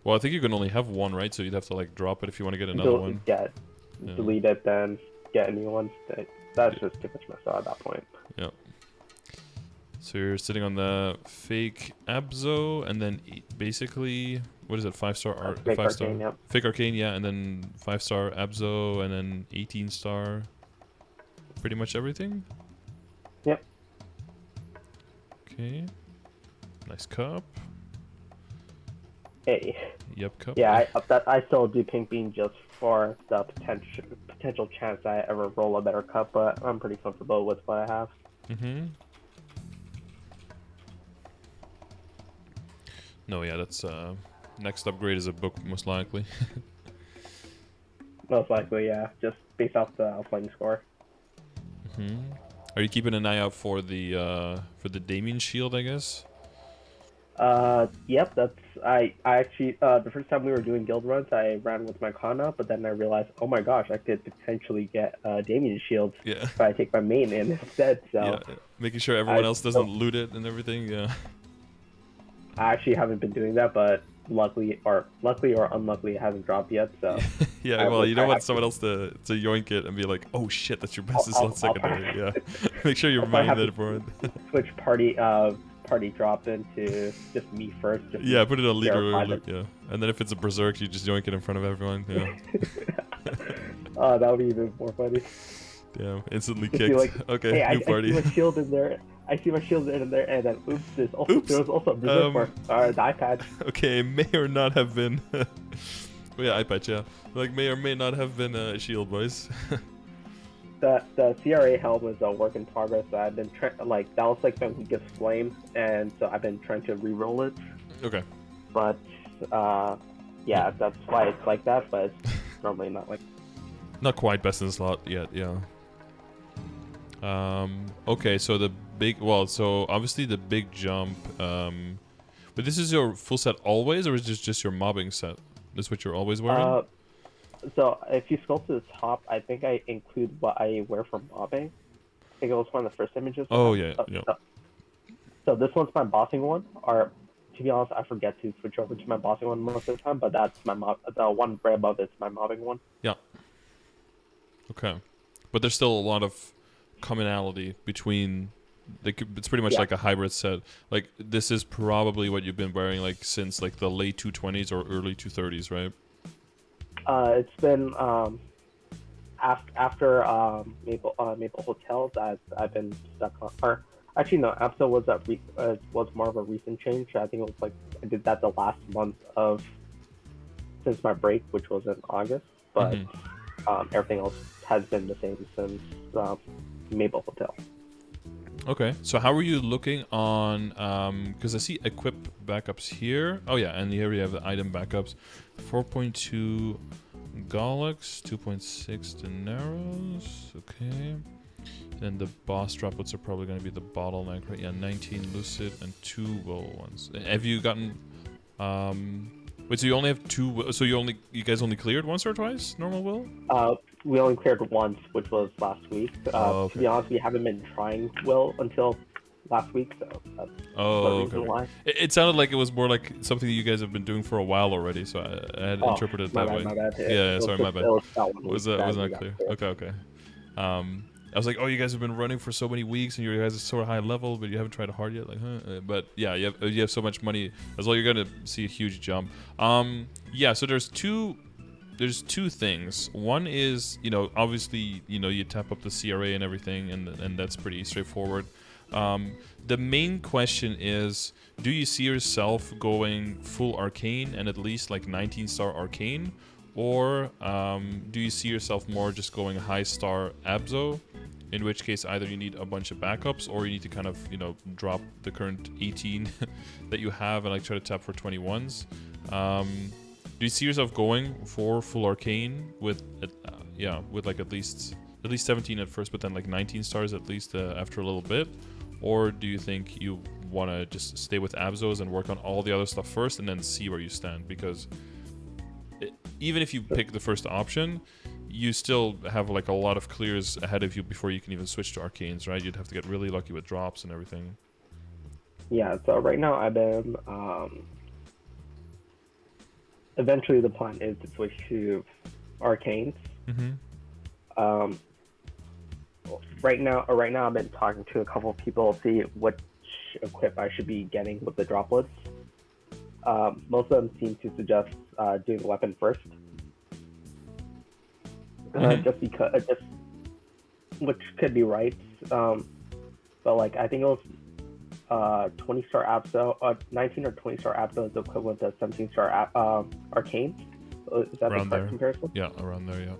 Well, I think you can only have one, right? So you'd have to like drop it if you want to get another one. Delete it, then get a new one. That's just too much mess at that point. Yeah. So you're sitting on the fake Abzo, and then basically, what is it? 5-star Fake Arcane, yep. Fake Arcane, yeah, and then 5-star Abzo, and then 18-star. Pretty much everything. Yep. Okay. Nice cup. Hey. Yep, cup. Yeah, I still do Pink Bean just for the potential chance I ever roll a better cup, but I'm pretty comfortable with what I have. Mm-hmm. No, yeah, that's next upgrade is a book, most likely. Most likely, yeah. Just based off the outplaying score. Mm-hmm. Are you keeping an eye out for the Damien shield, I guess? Yep, that's I actually the first time we were doing guild runs, I ran with my Kana, but then I realized, oh my gosh, I could potentially get Damien shield if I take my main in instead. So yeah, making sure everyone else doesn't loot it and everything. Yeah. I actually haven't been doing that, but luckily or unluckily, it hasn't dropped yet. So yeah, well, you don't want someone else to yoink it and be like, oh shit, that's your best slot secondary. Yeah, make sure you're minded for it. Switch party drop into just me first. Yeah, put it on leader loot. Yeah, and then if it's a berserk, you just yoink it in front of everyone. Yeah. Oh, that would be even more funny. Damn, instantly kicked. Like, okay, hey, new party. I see my shield in there. And then oops, there was also a berserk for the eye patch. Okay, may or not have been. Oh, yeah, eye patch. Yeah, like may or may not have been a shield, boys. The CRA helm is a work in progress. So I've been that was like my weakest flame, and so I've been trying to re-roll it. Okay. But yeah, that's why it's like that. But it's normally not like. Not quite best in slot yet. Yeah. Okay, so so obviously the big jump. But this is your full set always, or is this just your mobbing set? This is what you're always wearing? So if you scroll to the top, I think I include what I wear for mobbing. I think it was one of the first images. Oh, yeah. So this one's my bossing one, or to be honest, I forget to switch over to my bossing one most of the time, but that's my the one right above it's my mobbing one. Yeah. Okay. But there's still a lot of commonality between It's pretty much like a hybrid set. Like this is probably what you've been wearing like since like the late 220s or early 230s, right? It's been after Maple Hotels. I've been stuck on. Or actually, no. Abso was more of a recent change. I think it was like I did that the last month of since my break, which was in August. But everything else has been the same since Maple Hotel. Okay, so how are you looking on, because I see equip backups here. Oh yeah, and here we have the item backups. 4.2 Galax, 2.6 Daenerys, okay. Then the boss droplets are probably going to be the bottleneck, right? Yeah, 19 Lucid and 2 Will ones. Have you gotten, wait, so you only have 2, so you guys only cleared once or twice, normal Will? We only cleared once, which was last week. Okay. To be honest, we haven't been trying Will until last week, so that's the reason why. It sounded like it was more like something that you guys have been doing for a while already, so I had interpreted it that way. My bad. Yeah, sorry, my bad. Was not clear? Clear. Okay. I was like, oh, you guys have been running for so many weeks, and you guys are so high level, but you haven't tried hard yet. Like, huh? But yeah, you have so much money as well. You're gonna see a huge jump. Yeah. So there's two things. One is, obviously, you tap up the CRA and everything, and that's pretty straightforward. The main question is, do you see yourself going full arcane and at least like 19-star arcane, or do you see yourself more just going high-star Abzo? In which case, either you need a bunch of backups, or you need to kind of, drop the current 18 that you have and like try to tap for 21s. Do you see yourself going for full arcane with like at least 17 at first, but then like 19 stars at least after a little bit, or do you think you want to just stay with Abzos and work on all the other stuff first and then see where you stand? Because even if you pick the first option, you still have like a lot of clears ahead of you before you can even switch to arcanes, right? You'd have to get really lucky with drops and everything. Yeah. So right now I've been. Eventually, the plan is to switch to arcanes. Right now, I've been talking to a couple of people to see which equip I should be getting with the droplets. Most of them seem to suggest doing the weapon first, just because, which could be right. But like, I think it was 20-star Abso, 19 or 20-star Abso is equivalent to 17-star arcane. Is that around the correct there. comparison? Yeah, around there. Yeah.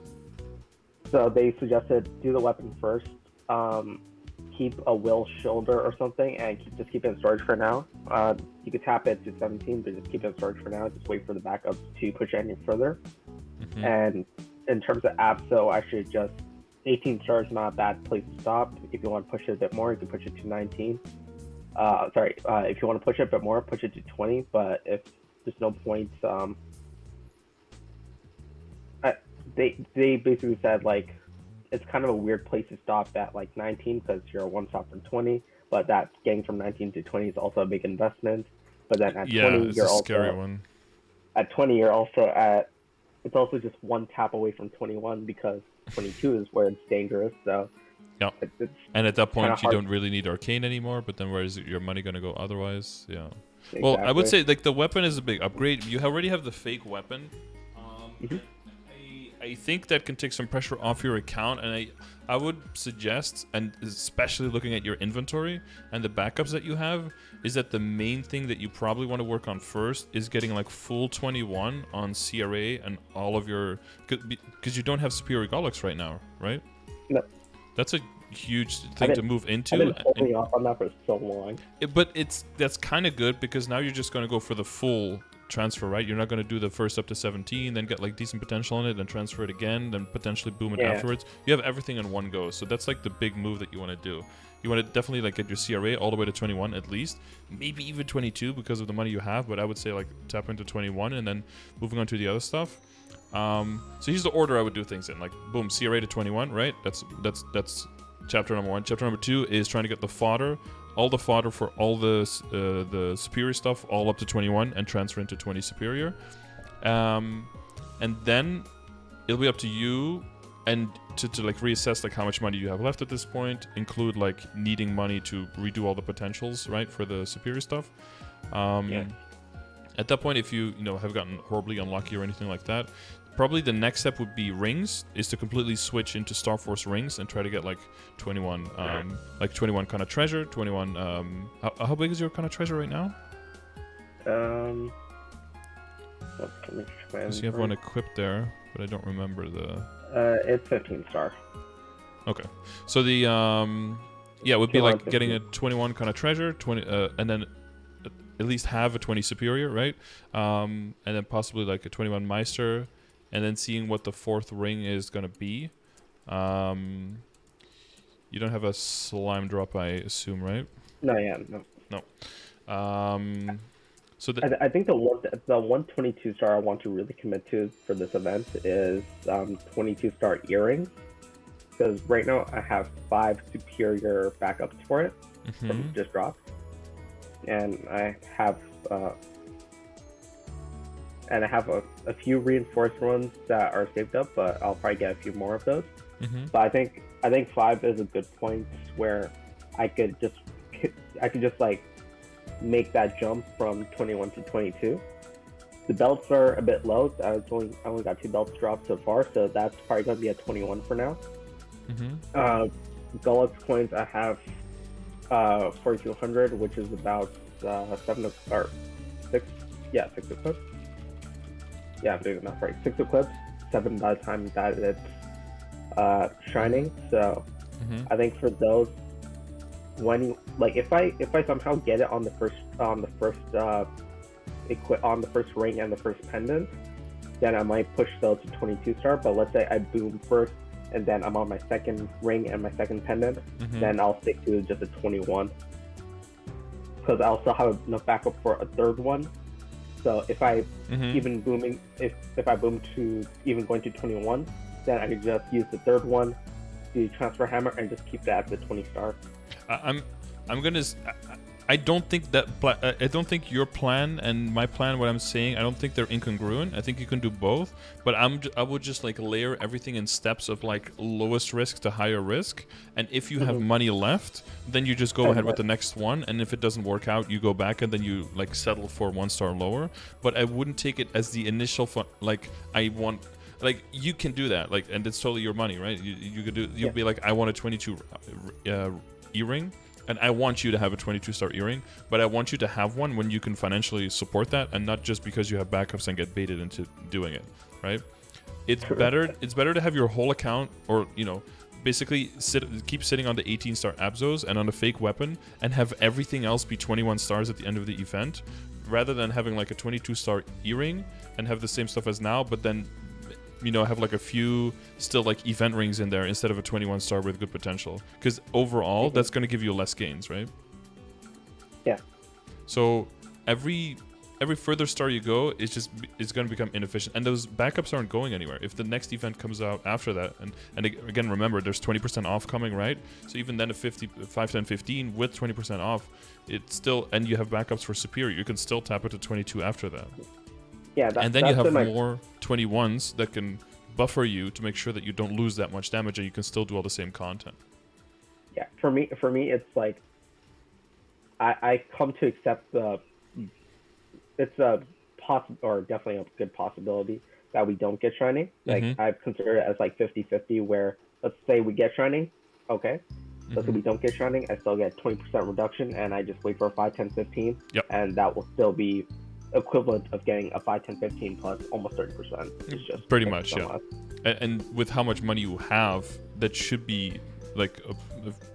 So they suggested do the weapon first, keep a will shoulder or something, and just keep it in storage for now. You could tap it to 17, but just keep it in storage for now. Just wait for the backups to push it any further. And in terms of Abso, I should just 18 stars is not a bad place to stop. If you want to push it a bit more, you can push it to 19. If you want to push it a bit more, push it to 20. But if there's no point, they basically said like it's kind of a weird place to stop at like 19 because you're a one stop from 20. But that getting from 19 to 20 is also a big investment. But then at 20, you're also scary one. At 20, you're also at. It's also just one tap away from 21 because 22 is where it's dangerous. So. Yeah, and at that point you don't really need arcane anymore, but then where is your money going to go otherwise? Yeah. Exactly. Well, I would say like the weapon is a big upgrade. You already have the fake weapon. I think that can take some pressure off your account, and I would suggest, and especially looking at your inventory and the backups that you have, is that the main thing that you probably want to work on first is getting like full 21 on CRA and all of your, because you don't have superior Galax right now, right? No. That's a huge thing to move into. I've been holding off on that for so long. But that's kind of good because now you're just going to go for the full transfer, right? You're not going to do the first up to 17, then get like decent potential on it, then transfer it again, then potentially boom it afterwards. You have everything in one go. So that's like the big move that you want to do. You want to definitely like get your CRA all the way to 21 at least, maybe even 22 because of the money you have. But I would say like tap into 21 and then moving on to the other stuff. So here's the order I would do things in. Like boom, CRA to 21, right? That's chapter number 1. Chapter number 2 is trying to get the fodder, all the fodder for all the superior stuff, all up to 21 and transfer into 20 superior. And then it'll be up to you and to like reassess like how much money you have left at this point, include like needing money to redo all the potentials, right, for the superior stuff. At that point, if you have gotten horribly unlucky or anything like that, probably the next step would be rings, is to completely switch into Star Force rings and try to get like 21 kind of treasure, 21 how big is your kind of treasure right now? Because you have one equipped there, but I don't remember the it's 15 star. Okay, so the it would be like getting a 21 kind of treasure, 20 and then at least have a 20 superior, right? And then possibly like a 21 Meister, and then seeing what the fourth ring is gonna be. You don't have a slime drop, I assume, right? No, no. So I think the 122 star I want to really commit to for this event is 22 star earrings, because right now I have 5 superior backups for it from just drops, and I have a few reinforced ones that are saved up, but I'll probably get a few more of those. But I think 5 is a good point where I could just like make that jump from 21 to 22. The belts are a bit low. I only got 2 belts dropped so far, so that's probably gonna be a 21 for now. Gullex coins I have 4,200, which is about 6 equips. Yeah, I'm doing enough, right? 6 equips, 7 by the time that it's shining. So I think for those, if I somehow get it on the first ring and the first pendant, then I might push those to 22 star. But let's say I boom first and then I'm on my second ring and my second pendant, then I'll stick to just a 21, because I'll still have enough backup for a third one. So if I even booming, if I boom to even going to 21, then I could just use the third one, the transfer hammer, and just keep that at the 20 star. I don't think I don't think your plan and my plan, what I'm saying, I don't think they're incongruent. I think you can do both, but I would just like layer everything in steps of like lowest risk to higher risk, and if you have money left, then you just go ahead with the next one, and if it doesn't work out, you go back and then you like settle for 1 star lower. But I wouldn't take it as the initial like you can do that, like, and it's totally your money, right? You could do, you'll be like, I want a 22 e-ring, and I want you to have a 22 star earring, but I want you to have one when you can financially support that, and not just because you have backups and get baited into doing it, right? It's better to have your whole account, or basically keep sitting on the 18 star Abzos and on a fake weapon, and have everything else be 21 stars at the end of the event, rather than having like a 22 star earring and have the same stuff as now, but then have like a few still like event rings in there instead of a 21 star with good potential, because overall that's going to give you less gains, right? Yeah. So every further star you go, it's going to become inefficient, and those backups aren't going anywhere. If the next event comes out after that, and again, remember, there's 20% off coming, right? So even then, a 5, 10, 15 with 20% off, it's still, and you have backups for superior, you can still tap it to 22 after that. Yeah, and then you have more 21s that can buffer you to make sure that you don't lose that much damage, and you can still do all the same content. Yeah, for me, it's like I come to accept it's a or definitely a good possibility that we don't get shining. Like I've considered it as like 50-50, where let's say we get shining, okay. So if we don't get shining, I still get 20% reduction, and I just wait for a 5, 10, 15, and that will still be equivalent of getting a 5, 10, 15 plus almost 30%. It's just pretty much, yeah. And with how much money you have, that should be like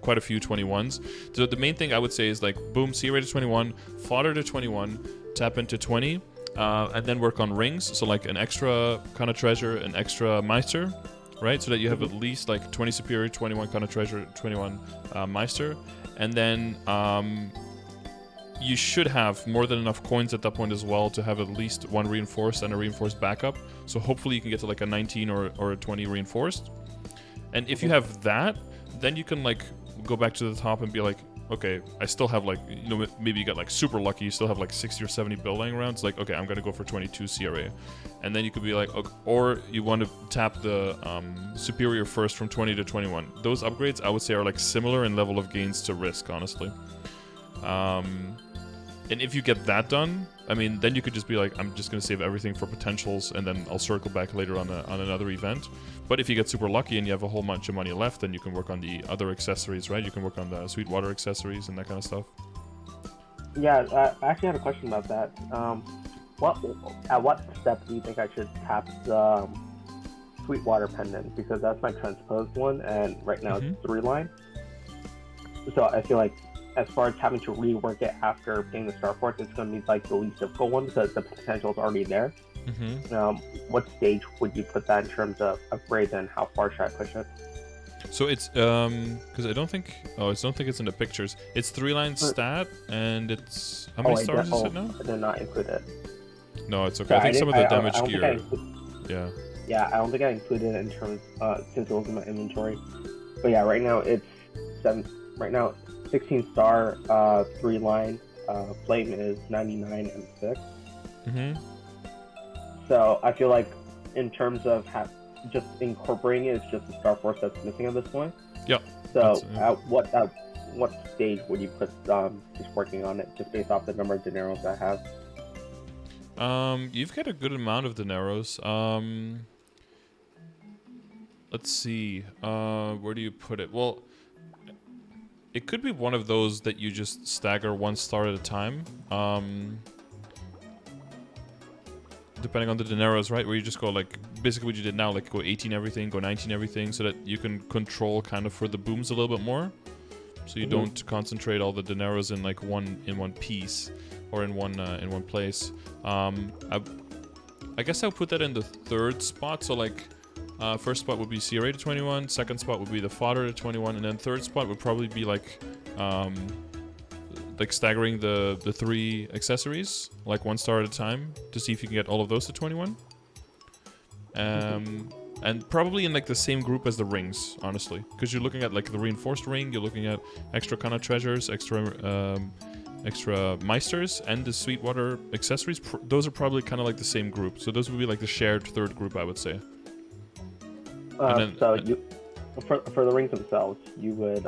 quite a few 21s. So the main thing I would say is like, boom, C rate to 21, fodder to 21, tap into 20, and then work on rings. So like an extra kind of treasure, an extra Meister, right? So that you have at least like 20 superior, 21 kind of treasure, 21 Meister, and then you should have more than enough coins at that point as well to have at least 1 reinforced and a reinforced backup. So hopefully you can get to like a 19 or a 20 reinforced. And if you have that, then you can like go back to the top and be like, okay, I still have like, you know, maybe you got like super lucky, you still have like 60 or 70 bill lying around. It's like, okay, I'm gonna go for 22 CRA, and then you could be like, okay, or you want to tap the superior first from 20 to 21. Those upgrades I would say are like similar in level of gains to risk, honestly. And if you get that done, I mean, then you could just be like, I'm just gonna save everything for potentials, and then I'll circle back later on another event. But if you get super lucky and you have a whole bunch of money left, then you can work on the other accessories, right? You can work on the Sweetwater accessories and that kind of stuff. Yeah, I actually had a question about that. At what step do you think I should tap the Sweetwater pendant? Because that's my transposed one, and right now it's 3-line. So I feel like, as far as having to rework it after paying the Star Force, it's going to be like the least difficult one because the potential is already there. What stage would you put that in terms of upgrades, and how far should I push it? So it's because I don't think it's in the pictures. It's 3-line stat, and it's how many stars is it now? I did not include it. No, it's okay. I think some of the damage gear. Yeah. Yeah, I don't think I included it in terms since it was in my inventory. But yeah, right now it's 7. Right now, 16 star 3-line flame is 99 and 6. So I feel like in terms of just incorporating it, it's just the Star Force that's missing at this point. Yeah. So at what stage would you put just working on it, just based off the number of dineros I have? You've got a good amount of dineros. Let's see. Where do you put it? Well, it could be one of those that you just stagger 1 star at a time. Depending on the dineros, right? Where you just go like, basically what you did now, like go 18 everything, go 19 everything, so that you can control kind of for the booms a little bit more. So you don't concentrate all the dineros in like one piece or in one place. I guess I'll put that in the 3rd spot. So like, first spot would be CRA to 21, second spot would be the fodder to 21, and then 3rd spot would probably be like staggering the 3 accessories, like 1 star at a time, to see if you can get all of those to 21. And probably in like the same group as the rings, honestly, because you're looking at like the reinforced ring, you're looking at extra kind of treasures, extra meisters, and the Sweetwater accessories. Those are probably kind of like the same group, so those would be like the shared 3rd group, I would say. So you, for the rings themselves, you would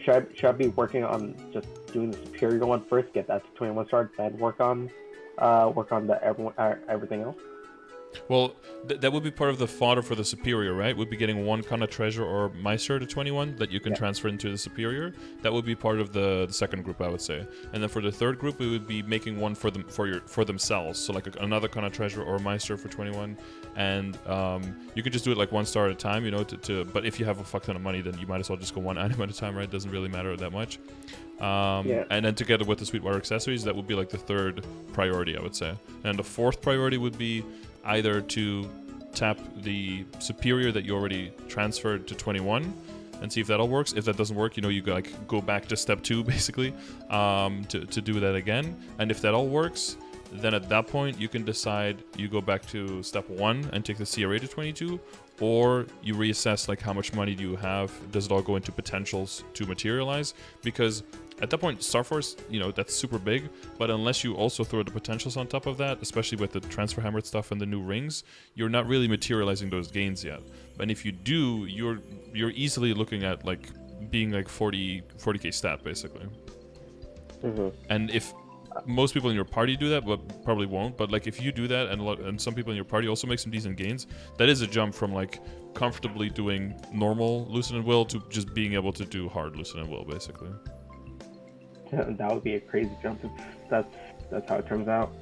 should I be working on just doing the superior one first, get that to 21 stars, then work on the everything else? Well, that would be part of the fodder for the superior, right? Would be getting 1 kind of treasure or meister to 21 that you can transfer into the superior. That would be part of the 2nd group, I would say. And then for the 3rd group, we would be making one for them for themselves. So like another kind of treasure or meister for 21. And you could just do it like 1 star at a time, you know. But if you have a fuck ton of money, then you might as well just go 1 item at a time, right? It doesn't really matter that much. And then together with the Sweetwater accessories, that would be like the 3rd priority, I would say. And the 4th priority would be either to tap the superior that you already transferred to 21 and see if that all works. If that doesn't work, you know, you like go back to step 2 basically, to do that again. And if that all works, then at that point you can decide you go back to step 1 and take the CRA to 22, or you reassess like how much money do you have, does it all go into potentials to materialize? Because at that point, Star Force, you know, that's super big, but unless you also throw the potentials on top of that, especially with the transfer hammered stuff and the new rings, you're not really materializing those gains yet. And if you do, you're easily looking at like being like 40k stat basically. And if most people in your party do that, but probably won't, but like if you do that and some people in your party also make some decent gains, that is a jump from like comfortably doing normal Lucid and Will to just being able to do hard Lucid and Will basically. That would be a crazy jump if that's how it turns out.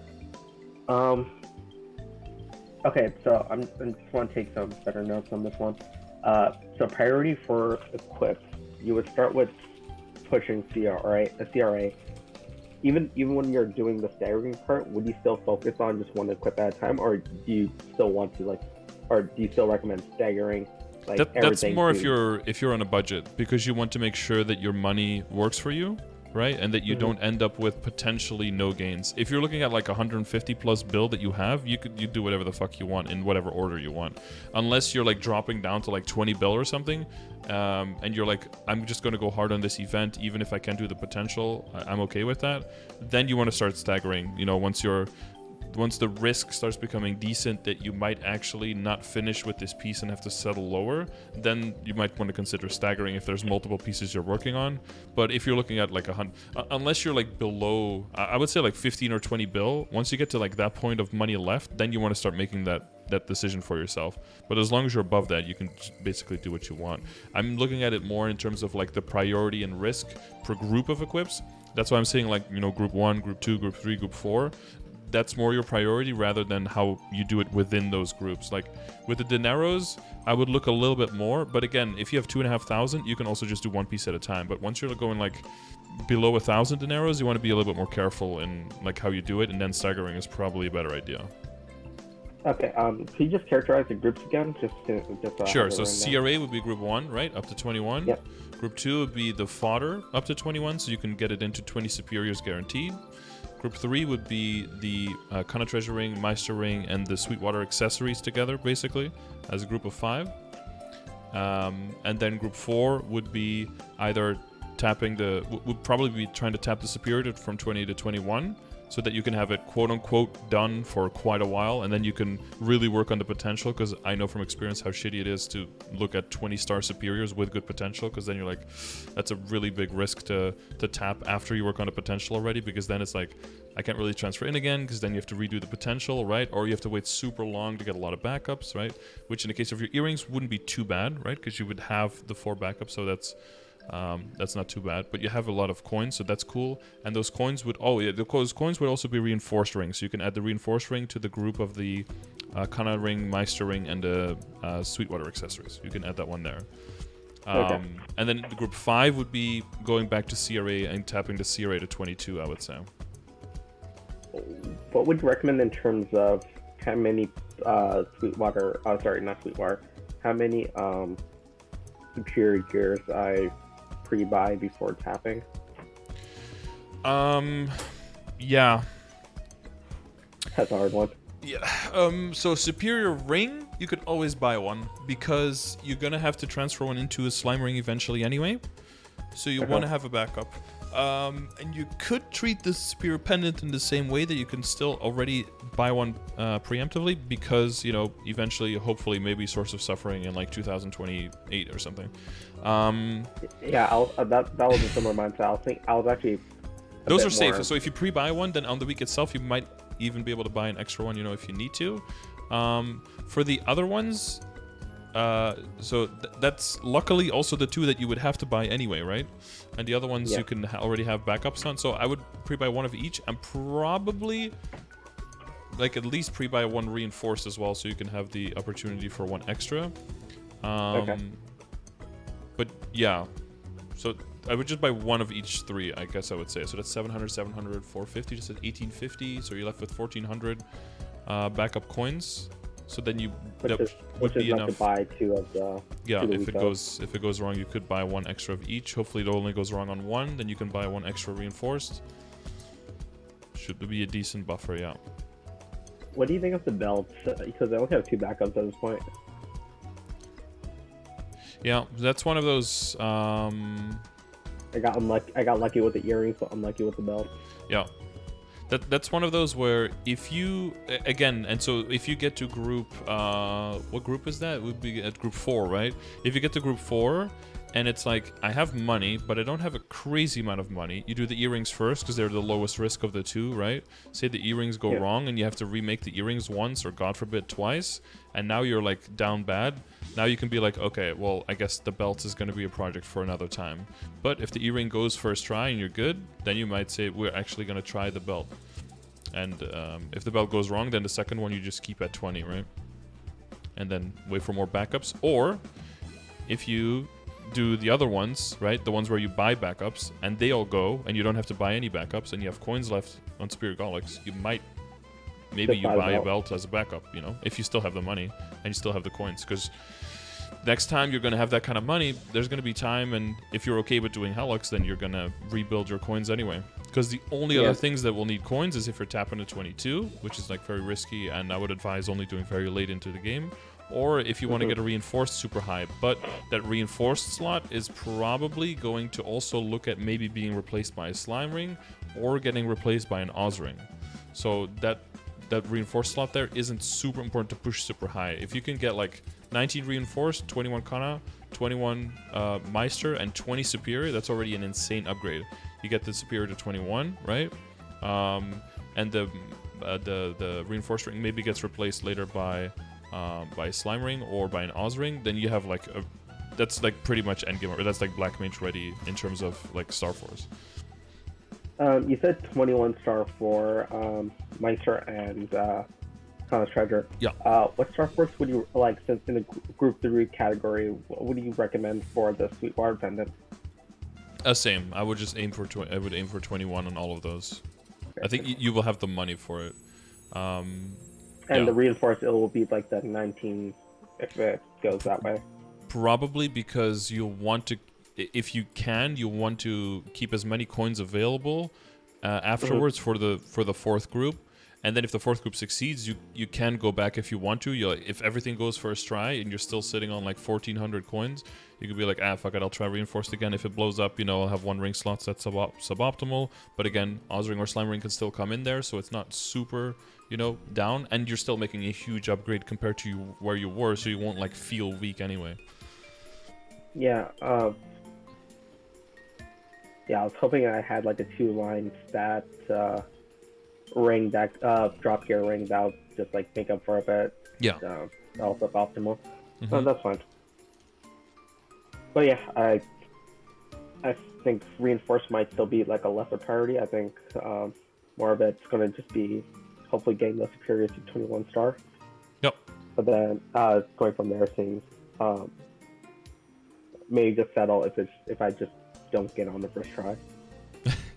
Okay, so I just want to take some better notes on this one. So priority for equips, you would start with pushing CRA. Even when you're doing the staggering part, would you still focus on just one equip at a time, or do you still want to do you still recommend staggering? That's more if you're on a budget, because you want to make sure that your money works for you. right? And that you don't end up with potentially no gains. If you're looking at like 150 plus build that you have, you do whatever the fuck you want in whatever order you want. Unless you're like dropping down to like 20 bill or something, and you're like, I'm just going to go hard on this event, even if I can't do the potential, I'm okay with that. Then you want to start staggering, you know, once the risk starts becoming decent that you might actually not finish with this piece and have to settle lower, then you might want to consider staggering if there's multiple pieces you're working on. But if you're looking at like unless you're like below, I would say like 15 or 20 bill, once you get to like that point of money left, then you want to start making that decision for yourself. But as long as you're above that, you can basically do what you want. I'm looking at it more in terms of like the priority and risk per group of equips. That's why I'm saying like, you know, group 1, group 2, group 3, group 4. That's more your priority rather than how you do it within those groups. Like with the dineros, I would look a little bit more. But again, if you have 2,500, you can also just do one piece at a time. But once you're going like below 1,000 dineros, you want to be a little bit more careful in like how you do it, and then staggering is probably a better idea. Okay. Can you just characterize the groups again? Sure. So CRA would be group 1, right, up to 21. Yep. Group 2 would be the fodder up to 21, so you can get it into 20 superiors guaranteed. Group 3 would be the Kana Treasure Ring, Meister Ring, and the Sweetwater accessories together, basically, as a group of 5. And then Group 4 would be either would probably be trying to tap the Superior from 20 to 21, so that you can have it quote-unquote done for quite a while, and then you can really work on the potential, because I know from experience how shitty it is to look at 20-star superiors with good potential, because then you're like, that's a really big risk to tap after you work on the potential already, because then it's like, I can't really transfer in again, because then you have to redo the potential, right? Or you have to wait super long to get a lot of backups, right? Which in the case of your earrings wouldn't be too bad, right? Because you would have the 4 backups, so that's not too bad, but you have a lot of coins, so that's cool. And those coins would those coins would also be reinforced rings, so you can add the reinforced ring to the group of the Kana ring, Meister ring, and the Sweetwater accessories. You can add that one there. Okay. And then the group 5 would be going back to CRA and tapping the CRA to 22, I would say. What would you recommend in terms of how many how many superior gears I pre-buy before tapping? Yeah. That's a hard one. Yeah. So superior ring, you could always buy one, because you're gonna have to transfer one into a slime ring eventually anyway. So you want to have a backup. And you could treat the superior pendant in the same way, that you can still already buy one preemptively, because, you know, eventually, hopefully, maybe Source of Suffering in like 2028 or something. Yeah, that was a similar mindset. I was actually. Those are safe. So if you pre-buy one, then on the week itself, you might even be able to buy an extra one, you know, if you need to. For the other ones, so that's luckily also the 2 that you would have to buy anyway, right? And the other ones you can already have backups on. So I would pre-buy one of each, and probably like at least pre-buy one reinforced as well, so you can have the opportunity for one extra. But yeah, so I would just buy one of each 3, I guess I would say. So that's 700, 700, 450, just at 1850. So you're left with 1400 backup coins. So then you which is enough to buy 2 of the. Yeah, if it goes wrong, you could buy one extra of each. Hopefully, it only goes wrong on one. Then you can buy one extra reinforced. Should be a decent buffer, yeah. What do you think of the belts? Because I only have 2 backups at this point. Yeah, that's one of those. I got lucky with the earrings, but unlucky with the belt. Yeah. That's one of those where if you if you get to group what group is that? It would be at group 4, right? If you get to group 4 and it's like, I have money, but I don't have a crazy amount of money, you do the earrings first, because they're the lowest risk of the 2, right? Say the earrings go wrong and you have to remake the earrings once, or God forbid twice, and now you're like down bad. Now you can be like, okay, well, I guess the belt is going to be a project for another time. But if the earring goes first try and you're good, then you might say, we're actually going to try the belt. And if the belt goes wrong, then the second one you just keep at 20, right? And then wait for more backups. Or if you do the other ones, right? The ones where you buy backups and they all go and you don't have to buy any backups and you have coins left on Superior Golics, you might, maybe you buy a belt as a backup, you know, if you still have the money and you still have the coins. Because next time you're going to have that kind of money, there's going to be time, and if you're okay with doing Helix, then you're going to rebuild your coins anyway. Because the only other things that will need coins is if you're tapping to 22, which is like very risky, and I would advise only doing very late into the game, or if you want to get a reinforced super high. But that reinforced slot is probably going to also look at maybe being replaced by a slime ring or getting replaced by an Oz ring. So that reinforced slot there isn't super important to push super high. If you can get like 19 reinforced, 21 Kana, 21 Meister, and 20 Superior, that's already an insane upgrade. You get the Superior to 21, right? And the reinforced ring maybe gets replaced later by a slime ring or by an Oz ring. Then you have like that's like pretty much endgame, or that's like Black Mage ready in terms of like Star Force. You said 21 star for Meister and Kana's Treasure. Yeah. What Star Force would you like, since in the Group 3 category, what would you recommend for the Sweetwater Pendant? Same. I would just aim for I would aim for 21 on all of those. Okay. I think you will have the money for it. And the reinforced, it will be like the 19 if it goes that way. Probably, because you'll want to, if you can, you'll want to keep as many coins available afterwards for the fourth group. And then if the fourth group succeeds, you can go back if you want to. If everything goes first try and you're still sitting on like 1,400 coins, you could be like, fuck it, I'll try reinforced again. If it blows up, I'll have one ring slot that's suboptimal. But again, Oz ring or slime ring can still come in there, so it's not super, down. And you're still making a huge upgrade compared to where you were, so you won't like feel weak anyway. Yeah. I was hoping I had like a 2-line stat ring that drop gear ring that would just like make up for a bit. Yeah. Also optimal. So that's fine. But yeah, I think reinforced might still be like a lesser priority. I think more of it's going to just be hopefully getting the superior to 21 star. Yep. But then going from there, seeing maybe just settle if I just don't get on the first try.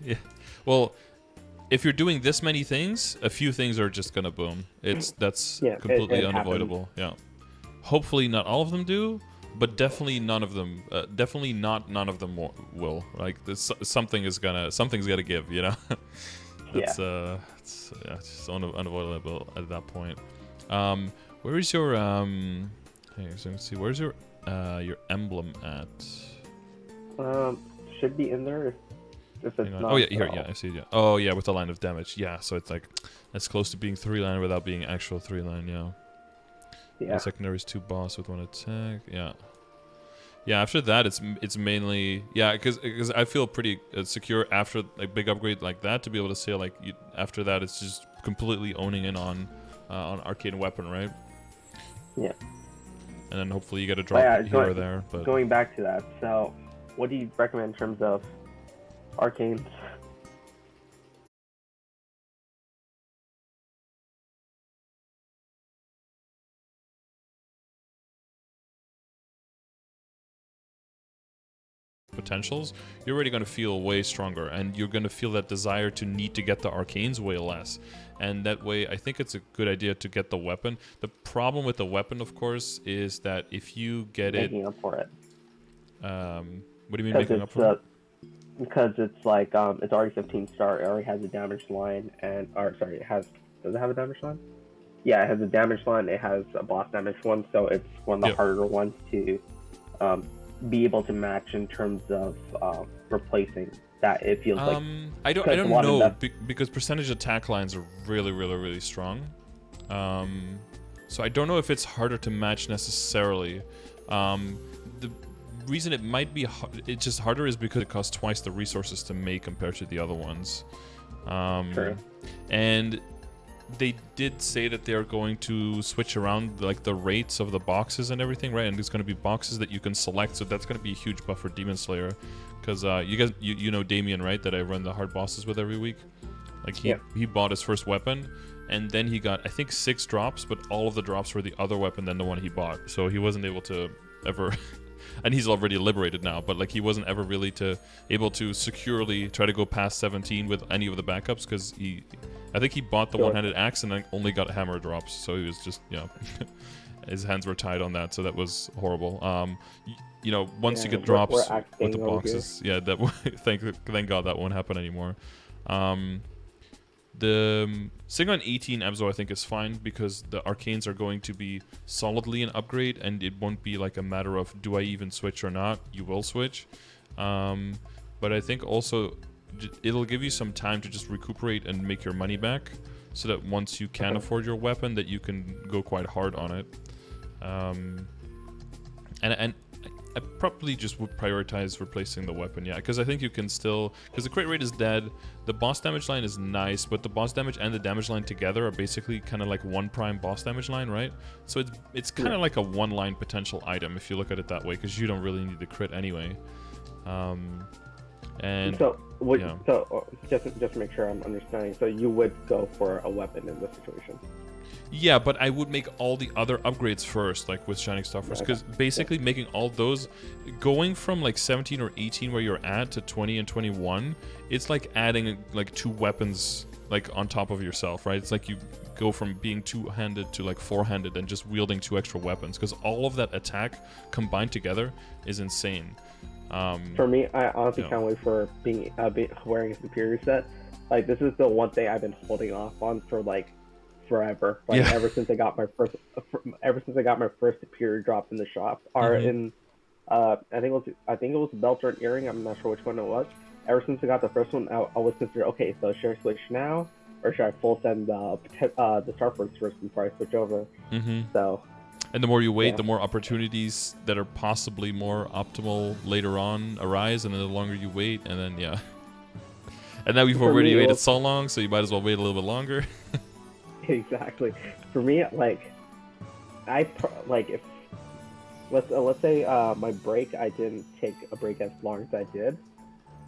Yeah. Well, if you're doing this many things, a few things are just gonna boom. That's completely unavoidable. Happens. Yeah. Hopefully not all of them do, but definitely none of them. Definitely not none of them will. Like something's gotta give. That's it's just unavoidable at that point. Where is your Hey, so let's see. Where's your emblem at? Should be in there. If it's not, oh yeah, here, I see it. Yeah. Oh yeah, with the line of damage. Yeah, so it's like that's close to being 3-line without being actual 3-line. Yeah. The secondary is 2 boss with 1 attack. Yeah. Yeah. After that, it's mainly because I feel pretty secure after like big upgrade like that to be able to say like after that it's just completely owning in on arcane weapon, right? Yeah. And then hopefully you get a drop here or there. But going back to that, so what do you recommend in terms of arcanes? potentials, you're already going to feel way stronger, and you're going to feel that desire to need to get the arcanes way less. And that way, I think it's a good idea to get the weapon. The problem with the weapon, of course, is that if you get making up for it. What do you mean making up for it? Because it's like it's already 15 star. It already has a damage line, and does it have a damage line? Yeah, it has a damage line. It has a boss damage one, so it's one of the harder ones to be able to match in terms of replacing that. It feels like I don't know because percentage attack lines are really strong. So I don't know if it's harder to match necessarily. The reason it might be it's just harder is because it costs twice the resources to make compared to the other ones. True. And they did say that they're going to switch around like the rates of the boxes and everything, right? And there's going to be boxes that you can select, so that's going to be a huge buff for Demonslayer. Because you guys, you know Damien, right? That I run the hard bosses with every week. Like he bought his first weapon, and then he got I think 6 drops, but all of the drops were the other weapon than the one he bought. So he wasn't able to ever. And he's already liberated now, but like he wasn't ever really able to securely try to go past 17 with any of the backups, because I think he bought the one-handed axe and then only got hammer drops, so he was just his hands were tied on that, so that was horrible. You know, once you get we're drops acting with the over boxes, yeah, that thank God that won't happen anymore. The Sing on 18 Abzo I think is fine because the arcanes are going to be solidly an upgrade, and it won't be like a matter of do I even switch or not. You will switch, but I think also it'll give you some time to just recuperate and make your money back, so that once you can afford your weapon, that you can go quite hard on it. And I probably just would prioritize replacing the weapon, yeah, because I think you can still, because the crit rate is dead, the boss damage line is nice, but the boss damage and the damage line together are basically kind of like one prime boss damage line, right? So it's kind of like a one-line potential item if you look at it that way, because you don't really need the crit anyway. And so yeah. so just to make sure I'm understanding, so you would go for a weapon in this situation? Yeah, but I would make all the other upgrades first, like with Shining Star Force, because basically making all those, going from like 17 or 18 where you're at to 20 and 21, it's like adding like 2 weapons like on top of yourself, right? It's like you go from being 2-handed to like 4-handed and just wielding 2 extra weapons, because all of that attack combined together is insane. For me, I honestly can't wait for being wearing a superior set. Like, this is the one thing I've been holding off on for like forever. Like ever since I got my first superior drop in the shop, or in I think it was a belt or an earring. I'm not sure which one it was. Ever since I got the first one, I was considered, okay, so should I switch now, or should I full send the Star Force first before I switch over? So. And the more you wait, the more opportunities that are possibly more optimal later on arise, and then the longer you wait, and then and now we've already waited so long, so you might as well wait a little bit longer. Exactly. For me, like, if let's say my break, I didn't take a break as long as I did,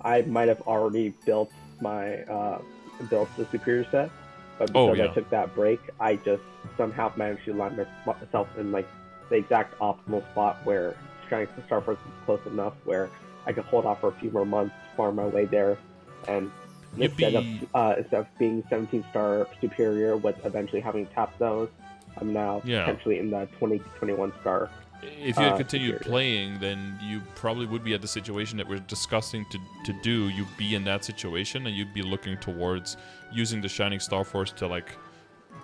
I might have already built my built the superior set, but because I took that break, I just somehow managed to land myself in like the exact optimal spot where Shining Star Force is close enough where I could hold off for a few more months, farm my way there, and instead of being 17-star superior with eventually having tapped those, I'm now potentially in the 20-21 star. If you had continued playing, then you probably would be at the situation that we're discussing to do. You'd be in that situation, and you'd be looking towards using the Shining Star Force to like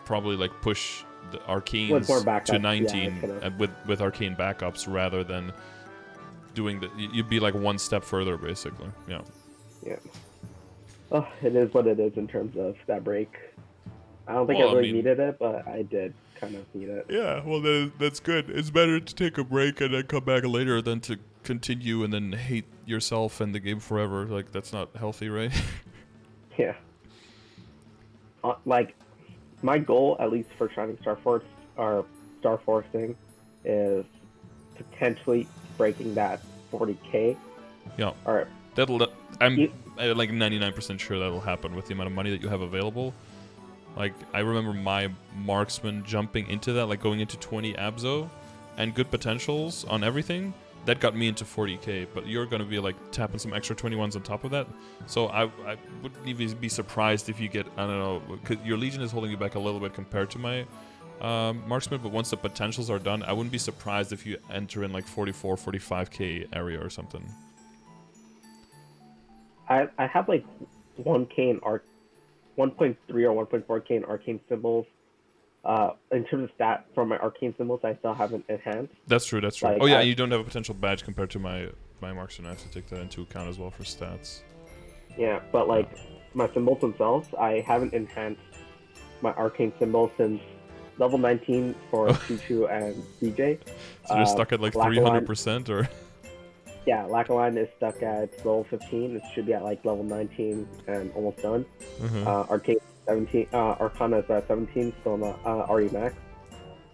probably like push the arcanes to 19 with arcane backups, rather than doing the. You'd be like one step further, basically. Yeah. Oh, it is what it is in terms of that break. I don't think I really needed it, but I did kind of need it. Yeah, well, that's good. It's better to take a break and then come back later than to continue and then hate yourself and the game forever. Like, that's not healthy, right? Yeah. Like, my goal, at least for Shining Star Force, or Star Forcing, is potentially breaking that 40k. Yeah. Or I'm like 99% sure that'll happen with the amount of money that you have available. Like, I remember my marksman jumping into that, like going into 20 Abzo and good potentials on everything. That got me into 40k, but you're going to be like tapping some extra 21s on top of that. So I wouldn't even be surprised if you get, I don't know, because your Legion is holding you back a little bit compared to my marksman, but once the potentials are done, I wouldn't be surprised if you enter in like 44, 45k area or something. I have like 1k in 1.3 or 1.4k in arcane symbols. In terms of stat from my arcane symbols, I still haven't enhanced. That's true. Like, you don't have a potential badge compared to my marksman. I have to take that into account as well for stats. Yeah, but like my symbols themselves, I haven't enhanced my arcane symbols since level 19 for Chuchu and CJ. So you're stuck at like 300%, or? Yeah, Lacaline is stuck at level 15. It should be at like level 19 and almost done. Arcane 17, Arcana is at 17, still not RE max.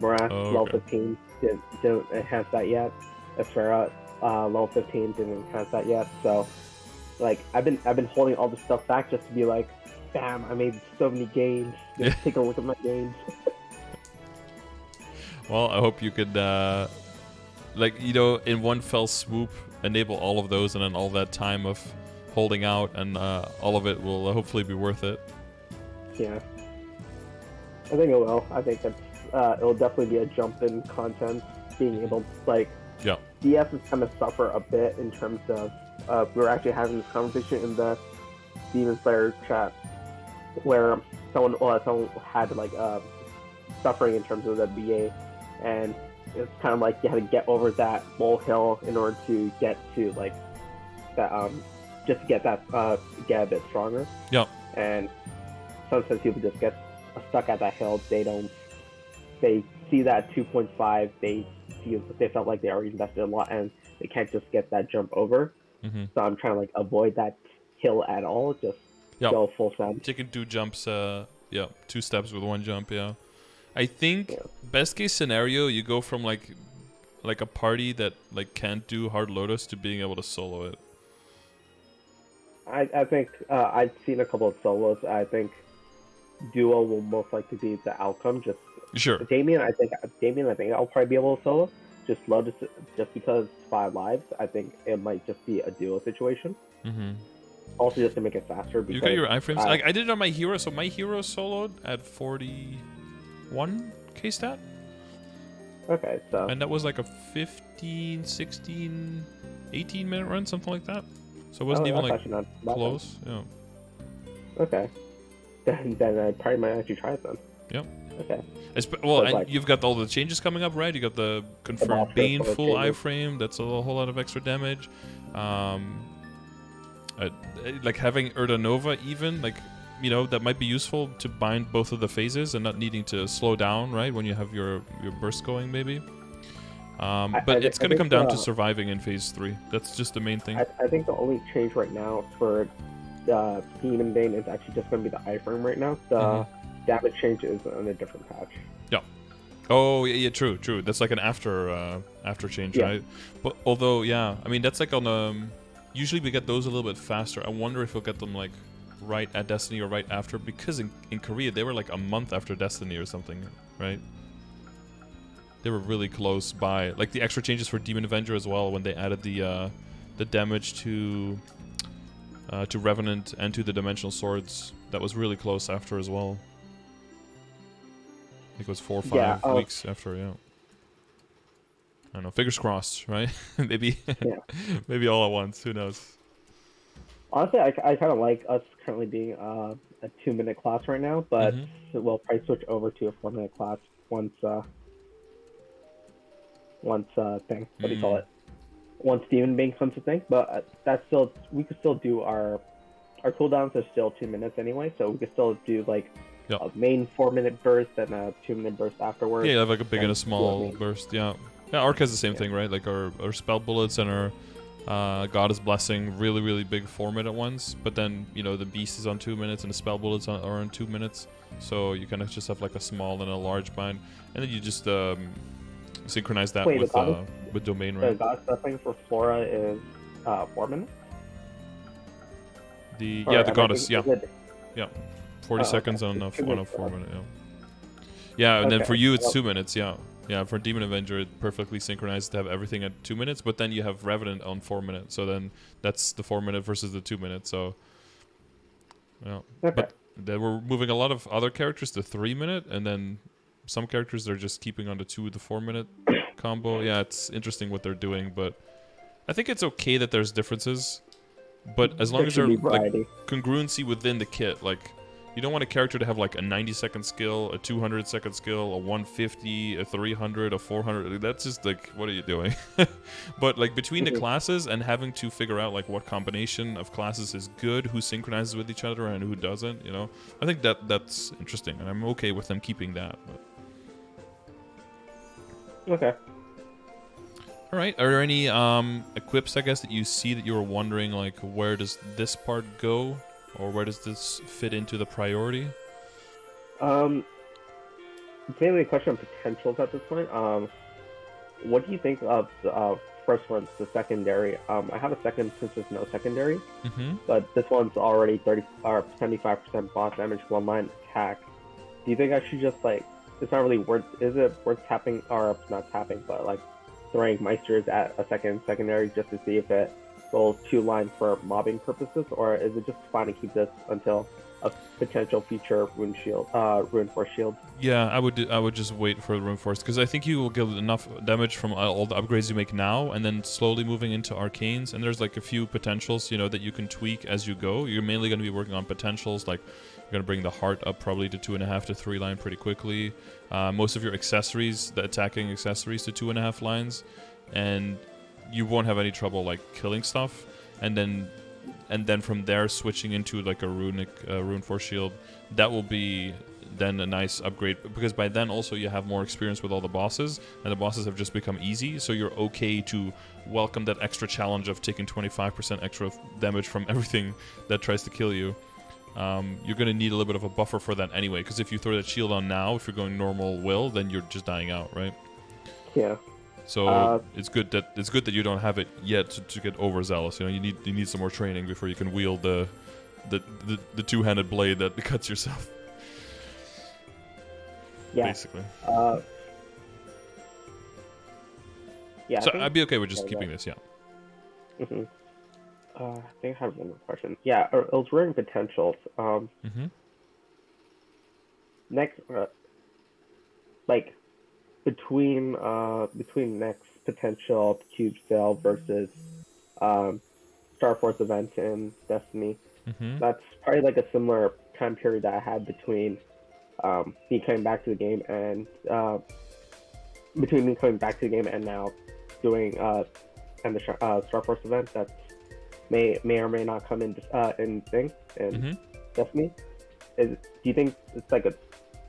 Morass level 15, didn't enhance that yet. Esfera level 15, didn't enhance that yet. So, like, I've been holding all this stuff back just to be like, bam, I made so many gains. Just take a look at my gains. Well, I hope you could, like, you know, in one fell swoop, enable all of those, and then all that time of holding out, and all of it will hopefully be worth it. Yeah, I think it will. I think it'll definitely be a jump in content. Being able to, like, Yeah. DS is kind of suffer a bit in terms of we were actually having this conversation in the Demonslayer chat where someone had like suffering in terms of the BA, and it's kind of like you had to get over that molehill in order to get to like that just to get that get a bit stronger. Yeah. And sometimes people just get stuck at that hill. They see that 2.5, they felt like they already invested a lot and they can't just get that jump over. So I'm trying to like avoid that hill at all, just go full send. Taking 2 jumps, 2 steps with 1 jump, yeah. I think best case scenario, you go from like a party that like can't do hard lotus to being able to solo it. I think I've seen a couple of solos. I think duo will most likely be the outcome. Just sure. Damien, I think I'll probably be able to solo. Just Lotus, just because 5 lives, I think it might just be a duo situation. Also, just to make it faster. Because, you got your iframes. I did it on my hero, so my hero soloed at 41k stat. Okay, so. And that was like a 15, 16, 18 minute run, something like that. So it wasn't even like close. Yeah. Okay. Then I probably might actually try it then. Yep. Okay. Well, and like, you've got all the changes coming up, right? You got the confirmed Bane full iframe. That's a whole lot of extra damage. Like having Urda Nova even, like, you know, that might be useful to bind both of the phases and not needing to slow down, right? When you have your burst going, maybe. But it's going to come down to surviving in phase 3. That's just the main thing. I think the only change right now for Demon Bane is actually just going to be the iframe right now. The damage change is on a different patch. Yeah. Oh, yeah, true. That's like an after change, right? But although, yeah, I mean, that's like on usually we get those a little bit faster. I wonder if we'll get them like right at Destiny or right after, because in Korea they were like a month after Destiny or something, right? They were really close by. Like the extra changes for Demon Avenger as well, when they added the damage to Revenant and to the Dimensional Swords. That was really close after as well. I think it was 4 or 5 weeks after, yeah. I don't know, fingers crossed, right? maybe maybe all at once, who knows? Honestly, I kind of like us currently being a 2-minute class right now, but we'll probably switch over to a 4-minute class once what do you call it? Once Demon Bane comes a thing, but that's still, we could still do our cooldowns are still 2 minutes anyway, so we could still do like a main 4-minute burst and a 2-minute burst afterwards. Yeah, you have like a big and a small burst, yeah. Yeah, Arc has the same thing, right? Like our spell bullets and our Goddess Blessing, really, really big 4-minute ones. But then, you know, the Beast is on 2 minutes and the spell bullets are on 2 minutes. So you kind of just have like a small and a large bind. And then you just synchronize that with Domain, right? The Goddess Blessing for Flora is 4 minutes? The Goddess, yeah. 40 seconds on a 4-minute, yeah. Yeah, and then for you it's 2 minutes, yeah. Yeah, for Demon Avenger, it perfectly synchronized to have everything at 2 minutes, but then you have Revenant on 4 minutes, so then that's the 4-minute versus the 2 minutes, so... Yeah. But they were moving a lot of other characters to 3-minute, and then some characters they're just keeping on the 2 to 4-minute combo. Yeah, it's interesting what they're doing, but I think it's okay that there's differences, but as long as there's like congruency within the kit, like... You don't want a character to have like a 90-second skill, a 200-second skill, a 150, a 300, a 400. That's just like, what are you doing? But like between the classes and having to figure out like what combination of classes is good, who synchronizes with each other and who doesn't, you know, I think that's interesting, and I'm okay with them keeping that. But... Okay. All right. Are there any equips, I guess, that you see that you were wondering like where does this part go? Or where does this fit into the priority? It's mainly a question of potentials at this point. What do you think of the first one, the secondary? I have a second since there's no secondary, but this one's already 75% boss damage, 1-line attack. Do you think I should just like, it's not really worth, is it worth tapping, or not tapping, but like throwing Meisters at a secondary just to see if it little 2-line for mobbing purposes, or is it just fine to keep this until a potential future rune force shield? Yeah, I would just wait for the rune force, because I think you will get enough damage from all the upgrades you make now, and then slowly moving into arcanes. And there's like a few potentials, you know, that you can tweak as you go. You're mainly going to be working on potentials, like you're going to bring the heart up probably to 2.5 to 3 line pretty quickly. Most of your accessories, the attacking accessories, to 2.5 lines, and you won't have any trouble like killing stuff. And then from there switching into like a rune force shield, that will be then a nice upgrade, because by then also you have more experience with all the bosses, and the bosses have just become easy, so you're okay to welcome that extra challenge of taking 25% extra damage from everything that tries to kill you. You're going to need a little bit of a buffer for that anyway, because if you throw that shield on now, if you're going normal will, then you're just dying out, right? Yeah. So it's good that you don't have it yet to get overzealous. You know, you need some more training before you can wield the two-handed blade that cuts yourself. Yeah. Basically. Yeah. So I'd be okay with just keeping this. Yeah. Mm-hmm. I think I have one more question. Yeah, it was rune potentials. Next, like between next potential cube sale versus Star Force event in Destiny, that's probably like a similar time period that I had between me coming back to the game and between me coming back to the game and now doing and the Star Force event that may or may not come in Destiny. Do you think it's like a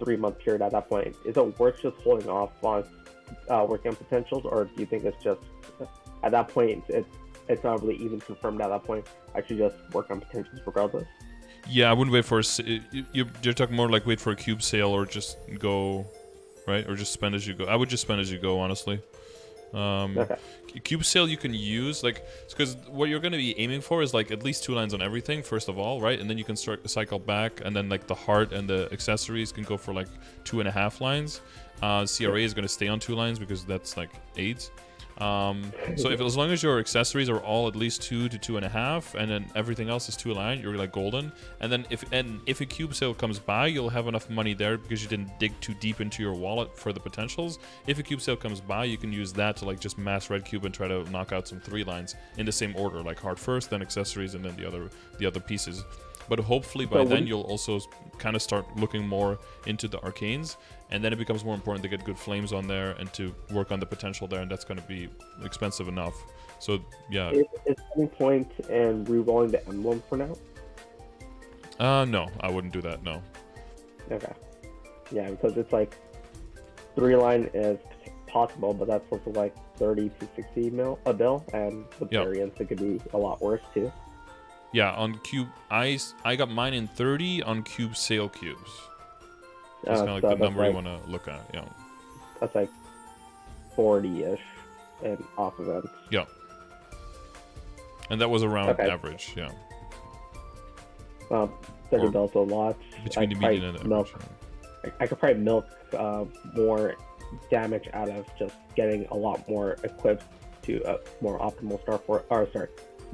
3-month period at that point? Is it worth just holding off on working on potentials, or do you think it's just at that point it's not really even confirmed at that point? I should just work on potentials regardless. Yeah, I wouldn't wait for you're talking more like wait for a cube sale, or just go, right? Or just spend as you go. I would just spend as you go, honestly. Okay. Cube sale you can use, like, because what you're going to be aiming for is like at least 2 lines on everything first of all, right? And then you can start to cycle back, and then like the heart and the accessories can go for like 2.5 lines. CRA is going to stay on 2 lines because that's like 8. So as long as your accessories are all at least 2 to 2.5, and then everything else is 2 line, you're like golden. And then if a cube sale comes by, you'll have enough money there because you didn't dig too deep into your wallet for the potentials. If a cube sale comes by, you can use that to like just mass red cube and try to knock out some 3 lines in the same order, like heart first, then accessories, and then the other pieces. But hopefully by then you'll also kind of start looking more into the arcanes, and then it becomes more important to get good flames on there and to work on the potential there, and that's going to be expensive enough. So yeah. Is any point in re-rolling the emblem for now? No, I wouldn't do that. No. Okay. Yeah, because it's like 3 line is possible, but that's also like 30 to 60 mil a bill, and with variants it could be a lot worse too. Yeah, on cube, I got mine in 30 on cube sale cubes. That's kind of like the number you want to look at. Yeah. That's like 40-ish and off events. Yeah. And that was around average. Yeah. 30 bills a lot. Between the median and average. I could probably milk more damage out of just getting a lot more equipped to a more optimal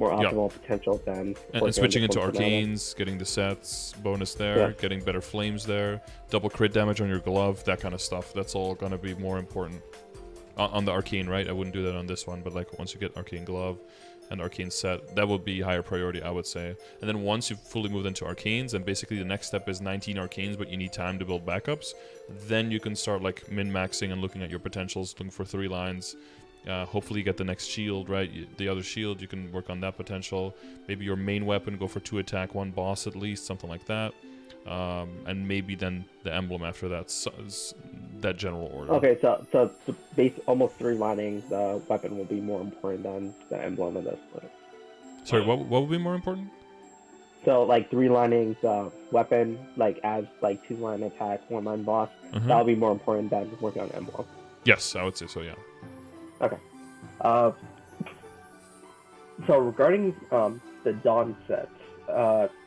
more optimal potential than and switching into arcanes, getting the sets bonus there, getting better flames there, double crit damage on your glove, that kind of stuff. That's all gonna be more important on the arcane, right? I wouldn't do that on this one, but like once you get arcane glove and arcane set, that would be higher priority, I would say. And then once you've fully moved into arcanes, and basically the next step is 19 arcanes, but you need time to build backups, then you can start like min-maxing and looking at your potentials, looking for 3 lines. Hopefully you get the next shield, right? The other shield, you can work on that potential. Maybe your main weapon, go for 2 attack, 1 boss at least, something like that. And maybe then the emblem after that, that general order. Okay, so base almost 3 lining the weapon will be more important than the emblem in this point. Sorry, what would be more important? So like 3 lining the weapon, like as like 2 line attack, 1 line boss, that would be more important than working on emblem. Yes, I would say so, yeah. Okay. So regarding the Dawn set,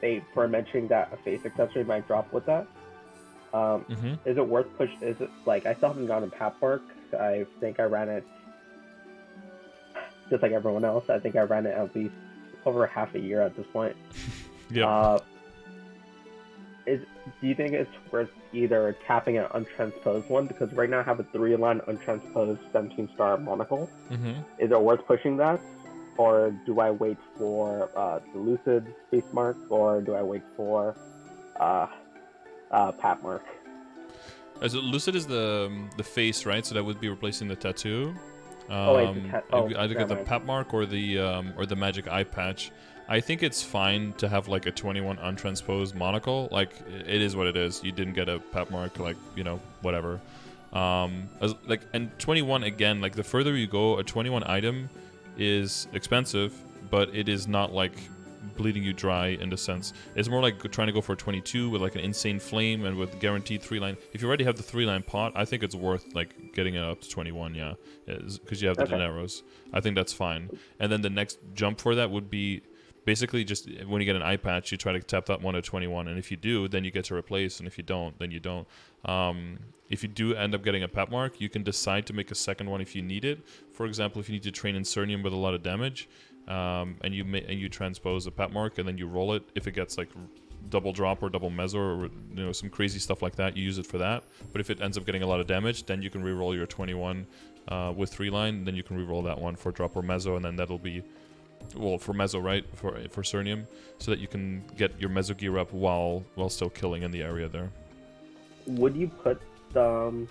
they were mentioning that a face accessory might drop with that. Is it worth push? Is it like I still haven't gotten Papwork? I think I ran it just like everyone else. I think I ran it at least over half a year at this point. Yeah. Do you think it's worth either tapping an untransposed one? Because right now I have a 3-line untransposed 17-star monocle. Is it worth pushing that? Or do I wait for the Lucid face mark? Or do I wait for Pat mark? As Lucid is the face, right? So that would be replacing the tattoo. Either get the Pat mark or the magic eye patch. I think it's fine to have like a 21 untransposed monocle. Like it is what it is. You didn't get a Pat mark, like whatever. And 21 again. Like the further you go, a 21 item is expensive, but it is not like bleeding you dry in the sense. It's more like trying to go for a 22 with like an insane flame and with guaranteed 3-line. If you already have the 3-line pot, I think it's worth like getting it up to 21. Yeah, because you have the Dineros. I think that's fine. And then the next jump for that would be. Basically, just when you get an eye patch, you try to tap that one to 21, and if you do, then you get to replace, and if you don't, then you don't. If you do end up getting a Pat mark, you can decide to make a second one if you need it. For example, if you need to train Incernium with a lot of damage, and you transpose a Pat mark, and then you roll it. If it gets like double drop or double meso or some crazy stuff like that, you use it for that. But if it ends up getting a lot of damage, then you can re-roll your 21 with 3-line, then you can re-roll that one for drop or meso, and then that'll be. Well, for meso, right? For Cernium, so that you can get your meso gear up while still killing in the area there. Would you put the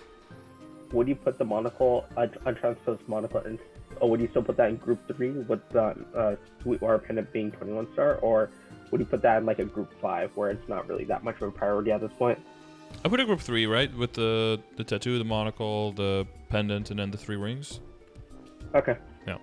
monocle, untransposed monocle, in, or would you still put that in group 3 with the Sweetwater Pendant being 21-star, or would you put that in like a group 5 where it's not really that much of a priority at this point? I put a group 3, right? With the tattoo, the monocle, the pendant, and then the 3 rings. Okay. Yeah.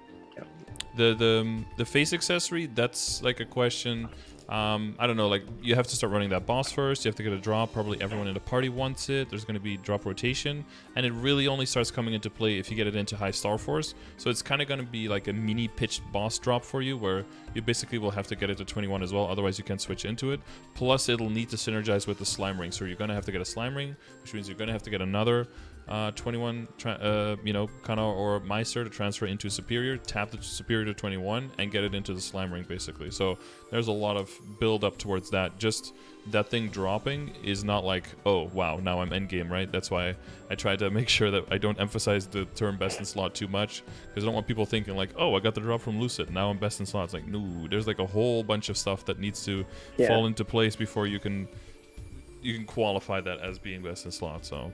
The face accessory, that's like a question. I don't know, like you have to start running that boss first. You have to get a drop. Probably everyone in the party wants it. There's going to be drop rotation, and it really only starts coming into play if you get it into high star force. So it's kind of going to be like a mini pitched boss drop for you, where you basically will have to get it to 21 as well. Otherwise, you can't switch into it. Plus, it'll need to synergize with the slime ring. So you're going to have to get a slime ring, which means you're going to have to get another 21 Kana or Meister to transfer into Superior, tap the Superior to 21, and get it into the slime ring basically. So there's a lot of build up towards that. Just that thing dropping is not like, oh wow, now I'm endgame, right? That's why I try to make sure that I don't emphasize the term best in slot too much, because I don't want people thinking like, oh, I got the drop from Lucid, now I'm best in slot. It's like, no, there's like a whole bunch of stuff that needs to fall into place before you can qualify that as being best in slot. So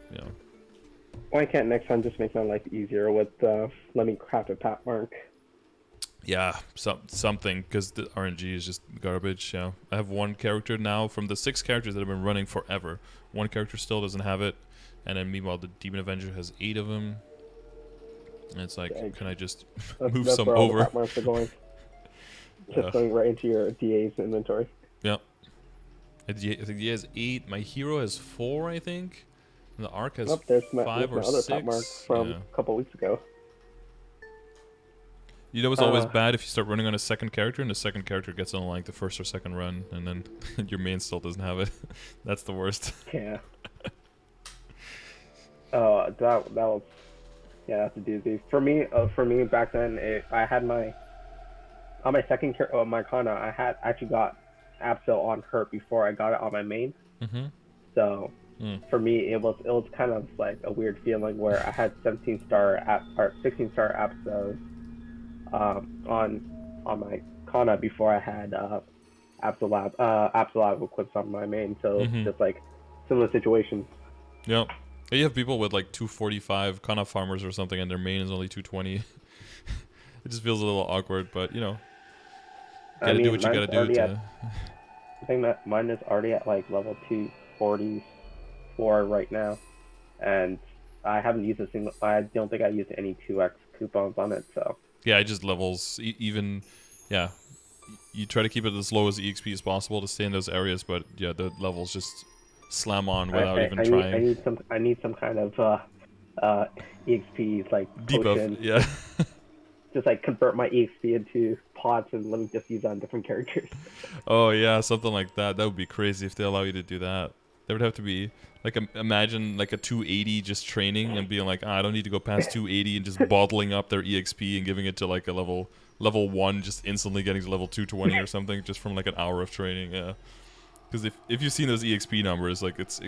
why can't next time just make my life easier with let me craft a Pat mark? Yeah, something, because the RNG is just garbage. Yeah, I have one character now from the 6 characters that have been running forever. One character still doesn't have it, and then meanwhile the Demon Avenger has 8 of them. And it's like, can I just move some where over? All the Pat marks are going. Just going right into your DA's inventory. Yeah, I think he has 8. My hero has 4, I think. And the arc has 5 or 6. Pat mark from a couple weeks ago. You know, it's always bad if you start running on a second character and the second character gets on like the first or second run, and then your main still doesn't have it. That's the worst. Yeah. That was that's a doozy. For me back then, I had my second my Kana, I had actually got Absol on her before I got it on my main. Mm-hmm. So. For me, it was kind of like a weird feeling where I had 16-star or 16-star Absol on my Kana before I had Absol equipped on my main. So just like similar situations. Yeah, you have people with like 245 Kana farmers or something, and their main is only 220. It just feels a little awkward, but do what you gotta do. I think that mine is already at like level 240. Right now, and I haven't used a single. I don't think I used any 2x coupons on it. So yeah, it just levels even. Yeah, you try to keep it as low as EXP as possible to stay in those areas, but yeah, the levels just slam on without even trying. I need some kind of EXP like debuff. Yeah. Just like convert my EXP into pots and let me just use it on different characters. Oh yeah, something like that. That would be crazy if they allow you to do that. There would have to be like imagine like a 280 just training and being like, I don't need to go past 280 and just bottling up their EXP and giving it to like a level level 1 just instantly getting to level 220 or something just from like an hour of training. Yeah, because if you've seen those EXP numbers, like it's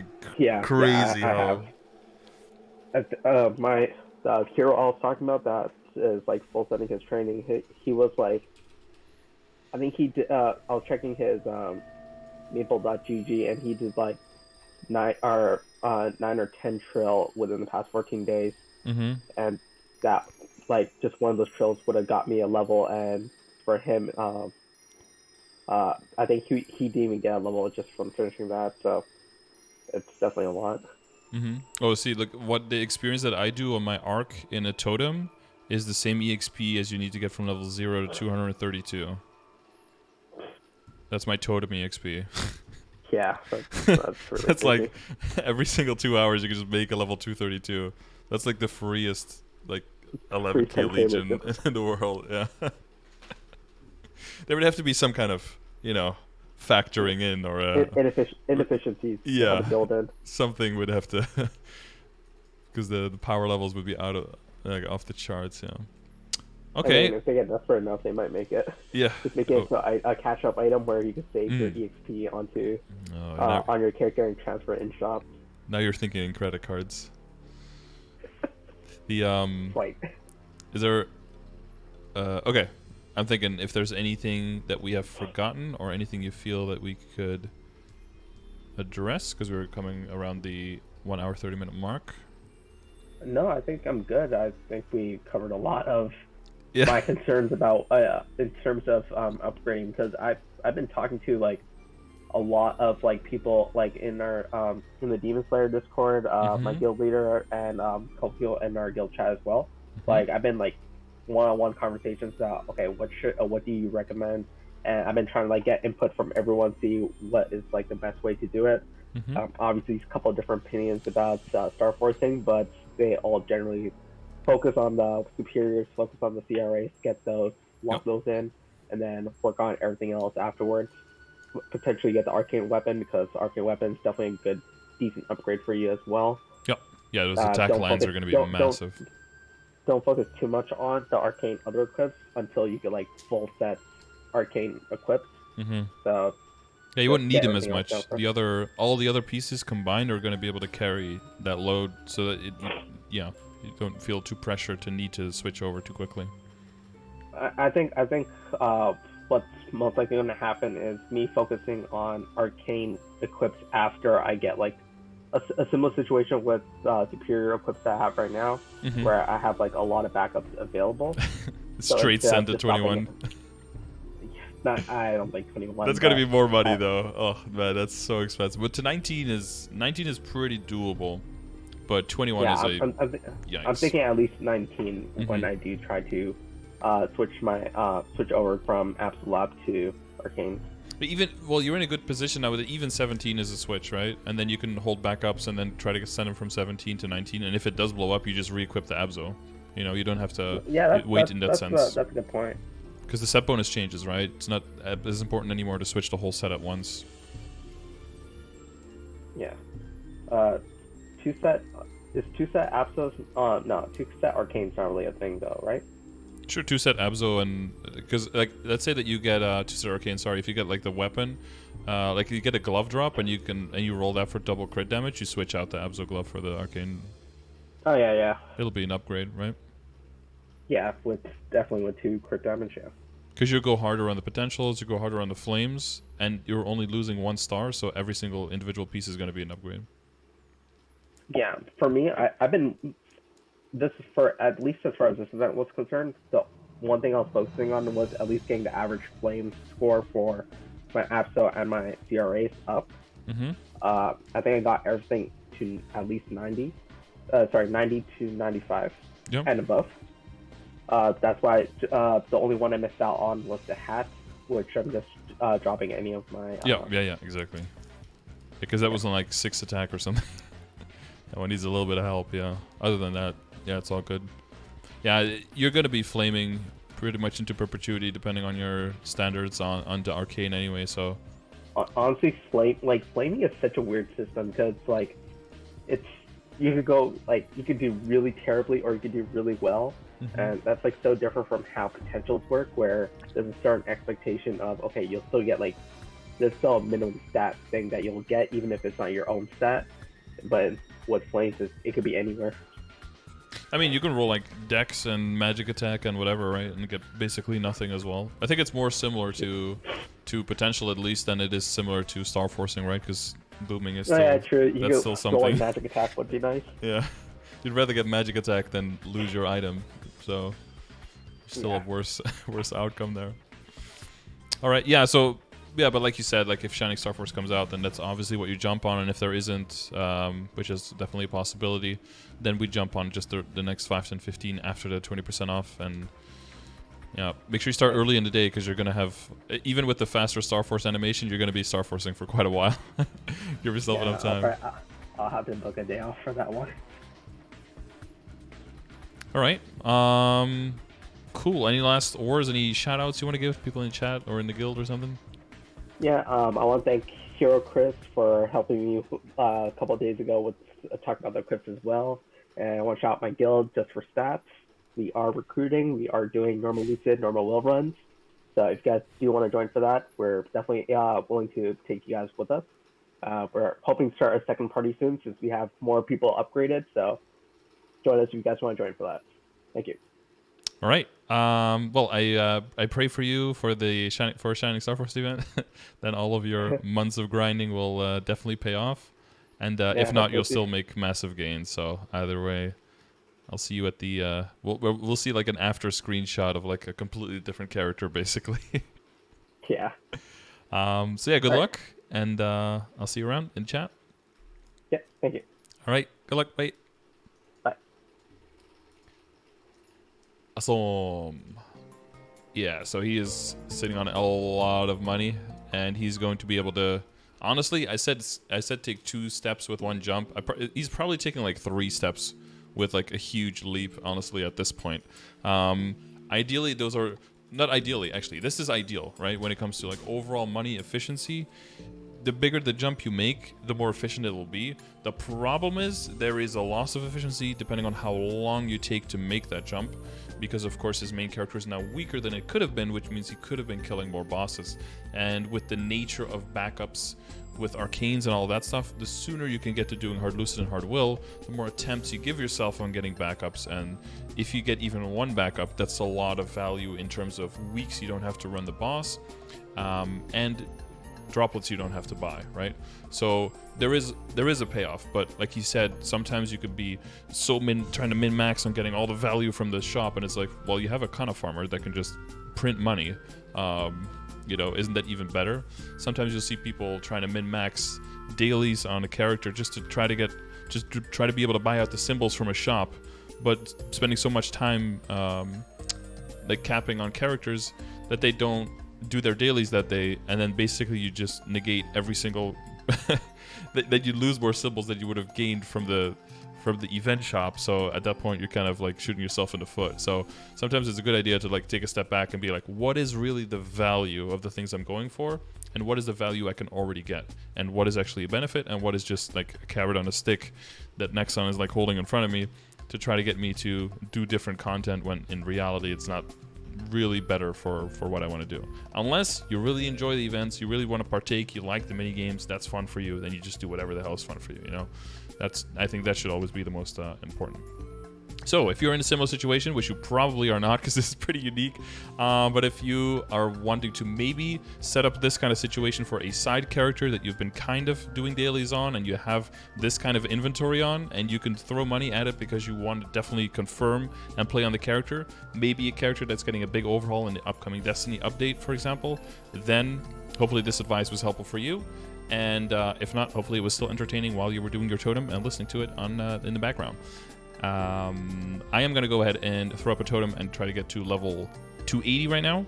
crazy how. My hero I was talking about that is like full setting his training. He was like, I think he did. I was checking his Maple.gg, and he did like 9 or 10 trail within the past 14 days, and that like just one of those trails would have got me a level, and for him, I think he didn't even get a level just from finishing that, so it's definitely a lot. Oh, see, look, what the experience that I do on my arc in a totem is the same EXP as you need to get from level 0 to 232. That's my totem EXP. Yeah, that's really that's crazy. like every single 2 hours you can just make a level 232. That's like the freest like 11k legion in the world. Yeah. There would have to be some kind of, you know, factoring in or inefficiencies. Yeah, build in. Something would have to, because the power levels would be out of like off the charts. Yeah. Okay. I mean, if they get desperate enough, they might make it. Yeah. Just make it a catch-up item where you can save your EXP onto on your character and transfer it in shop. Now you're thinking in credit cards. The Right. Is there? Okay. I'm thinking if there's anything that we have forgotten or anything you feel that we could address, because we're coming around the 1 hour 30-minute mark. No, I think I'm good. I think we covered a lot of my concerns about in terms of upgrading, because I've been talking to like a lot of like people like in our in the Demonslayer Discord, my guild leader and couple people in our guild chat as well. Like I've been like one-on-one conversations about, okay, what do you recommend, and I've been trying to like get input from everyone, see what is like the best way to do it. Obviously a couple of different opinions about star forcing, but they all generally focus on the superiors, focus on the CRAs, get those, lock those in, and then work on everything else afterwards. Potentially get the arcane weapon, because arcane weapon is definitely a good decent upgrade for you as well. Yeah, those attack lines are going to be massive. Don't focus too much on the arcane other equips until you get like full set arcane equips. So yeah, you wouldn't need them as much. All the other pieces combined are going to be able to carry that load, so that you don't feel too pressured to need to switch over too quickly. I think what's most likely going to happen is me focusing on arcane equips after I get like a similar situation with superior equips that I have right now, where I have like a lot of backups available. Straight send to 21. I don't think 21. That's gonna be more money though. Oh man, that's so expensive. But to 19 is pretty doable, but 21 is yikes. I'm thinking at least 19 when I do try to switch over from Absolab to Arcane. But you're in a good position now with it. Even 17 is a switch, right? And then you can hold backups and then try to send them from 17 to 19. And if it does blow up, you just re-equip the Abzo. You know, you don't have to wait in that sense. That's a good point. Because the set bonus changes, right? It's not as important anymore to switch the whole set at once. Yeah. Two-set Abzos? No, two-set Arcane's not really a thing though, right? Sure, 2-set Abzo, and because like let's say that you get 2-set Arcane. Sorry, if you get like the weapon, like you get a glove drop and you roll that for double crit damage, you switch out the Abzo glove for the Arcane. Oh yeah. It'll be an upgrade, right? Yeah, definitely with 2 crit damage, yeah. Because you go harder on the potentials, you go harder on the flames, and you're only losing 1 star, so every single individual piece is going to be an upgrade. Yeah, for me, I've been. This is for, at least as far as this event was concerned, the one thing I was focusing on was at least getting the average flame score for my Abso and my CRAs up. I think I got everything to at least 90. 90 to 95 and above. That's why the only one I missed out on was the hat, which I'm just dropping any of my... Yeah, exactly. Because that was on like 6 attack or something. That one needs a little bit of help, yeah. Other than that, yeah, it's all good. Yeah, you're going to be flaming pretty much into perpetuity depending on your standards onto Arcane anyway, so... Honestly, flaming is such a weird system, because like, you could go, like, you could do really terribly or you could do really well. And that's like so different from how potentials work, where there's a certain expectation of, okay, you'll still get like, there's still a minimum stat thing that you'll get, even if it's not your own stat. But what Flames is, it could be anywhere. I mean, you can roll like Dex and Magic Attack and whatever, right, and get basically nothing as well. I think it's more similar to Potential at least than it is similar to Star Forcing, right? Because booming is still, yeah, true. that's still something. Magic Attack would be nice. Yeah, you'd rather get Magic Attack than lose your item, so still a worse outcome there. All right, yeah. So yeah, but like you said, like if Shining Star Force comes out, then that's obviously what you jump on, and if there isn't, which is definitely a possibility, then we jump on just the next 5, 10, 15 after the 20% off, and yeah, make sure you start early in the day because you're gonna have, even with the faster Star Force animation, you're gonna be Star Forcing for quite a while. Give yourself enough time. I'll have to book a day off for that one. All right. Cool. Any last ors? Any shout outs you want to give people in the chat or in the guild or something? Yeah, I want to thank Hero Chris for helping me a couple of days ago with talking about the crypts as well. And I want to shout out my guild just for stats. We are recruiting. We are doing normal Lucid, normal Will runs. So if you guys do want to join for that, we're definitely willing to take you guys with us. We're hoping to start a second party soon since we have more people upgraded. So join us if you guys want to join for that. Thank you. All right. Well, I pray for you for the Shining Star Force event. Then all of your months of grinding will definitely pay off. And if not, you'll still make massive gains. So either way, I'll see you at the. We'll see like an after screenshot of like a completely different character, basically. Yeah. So yeah, good luck, and I'll see you around in chat. Yeah. Thank you. All right. Good luck. Bye. Bye. Awesome. Yeah. So he is sitting on a lot of money, and he's going to be able to. Honestly, I said take 2 steps with 1 jump. He's probably taking like 3 steps with like a huge leap, honestly, at this point. Ideally, those are not ideally, actually. This is ideal, right? When it comes to like overall money efficiency, the bigger the jump you make, the more efficient it will be. The problem is there is a loss of efficiency depending on how long you take to make that jump, because of course his main character is now weaker than it could have been, which means he could have been killing more bosses. And with the nature of backups with arcanes and all that stuff, the sooner you can get to doing hard lucid and hard will, the more attempts you give yourself on getting backups. And if you get even 1 backup, that's a lot of value in terms of weeks you don't have to run the boss, and droplets you don't have to buy, right? So there is a payoff, but like you said, sometimes you could be so trying to min-max on getting all the value from the shop, and it's like, well, you have a Kana farmer that can just print money. You know, isn't that even better? Sometimes you'll see people trying to min-max dailies on a character just to try to be able to buy out the symbols from a shop, but spending so much time like capping on characters that they don't do their dailies that day, and then basically you just negate every single that you lose more symbols that you would have gained from the event shop. So at that point you're kind of like shooting yourself in the foot. So sometimes it's a good idea to like take a step back and be like, what is really the value of the things I'm going for, and what is the value I can already get, and what is actually a benefit, and what is just like a carrot on a stick that Nexon is like holding in front of me to try to get me to do different content, when in reality it's not really better for what I want to do. Unless you really enjoy the events, you really want to partake, you like the mini games, that's fun for you, then you just do whatever the hell is fun for you, you know? I think that should always be the most important. So if you're in a similar situation, which you probably are not because this is pretty unique, but if you are wanting to maybe set up this kind of situation for a side character that you've been kind of doing dailies on, and you have this kind of inventory on, and you can throw money at it because you want to definitely confirm and play on the character, maybe a character that's getting a big overhaul in the upcoming Destiny update, for example, then hopefully this advice was helpful for you. And if not, hopefully it was still entertaining while you were doing your totem and listening to it on in the background. I am going to go ahead and throw up a totem and try to get to level 280 right now.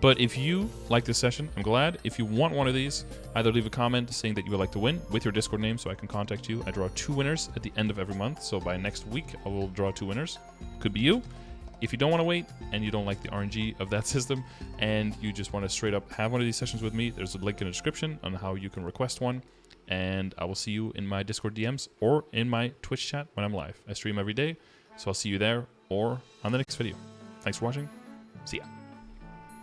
But if you like this session, I'm glad. If you want one of these, either leave a comment saying that you would like to win with your Discord name so I can contact you. I draw 2 winners at the end of every month. So by next week, I will draw 2 winners. Could be you. If you don't want to wait and you don't like the RNG of that system and you just want to straight up have one of these sessions with me, there's a link in the description on how you can request one. And I will see you in my Discord DMs or in my Twitch chat when I'm live. I stream every day, so I'll see you there. or on the next video. Thanks for watching. See ya.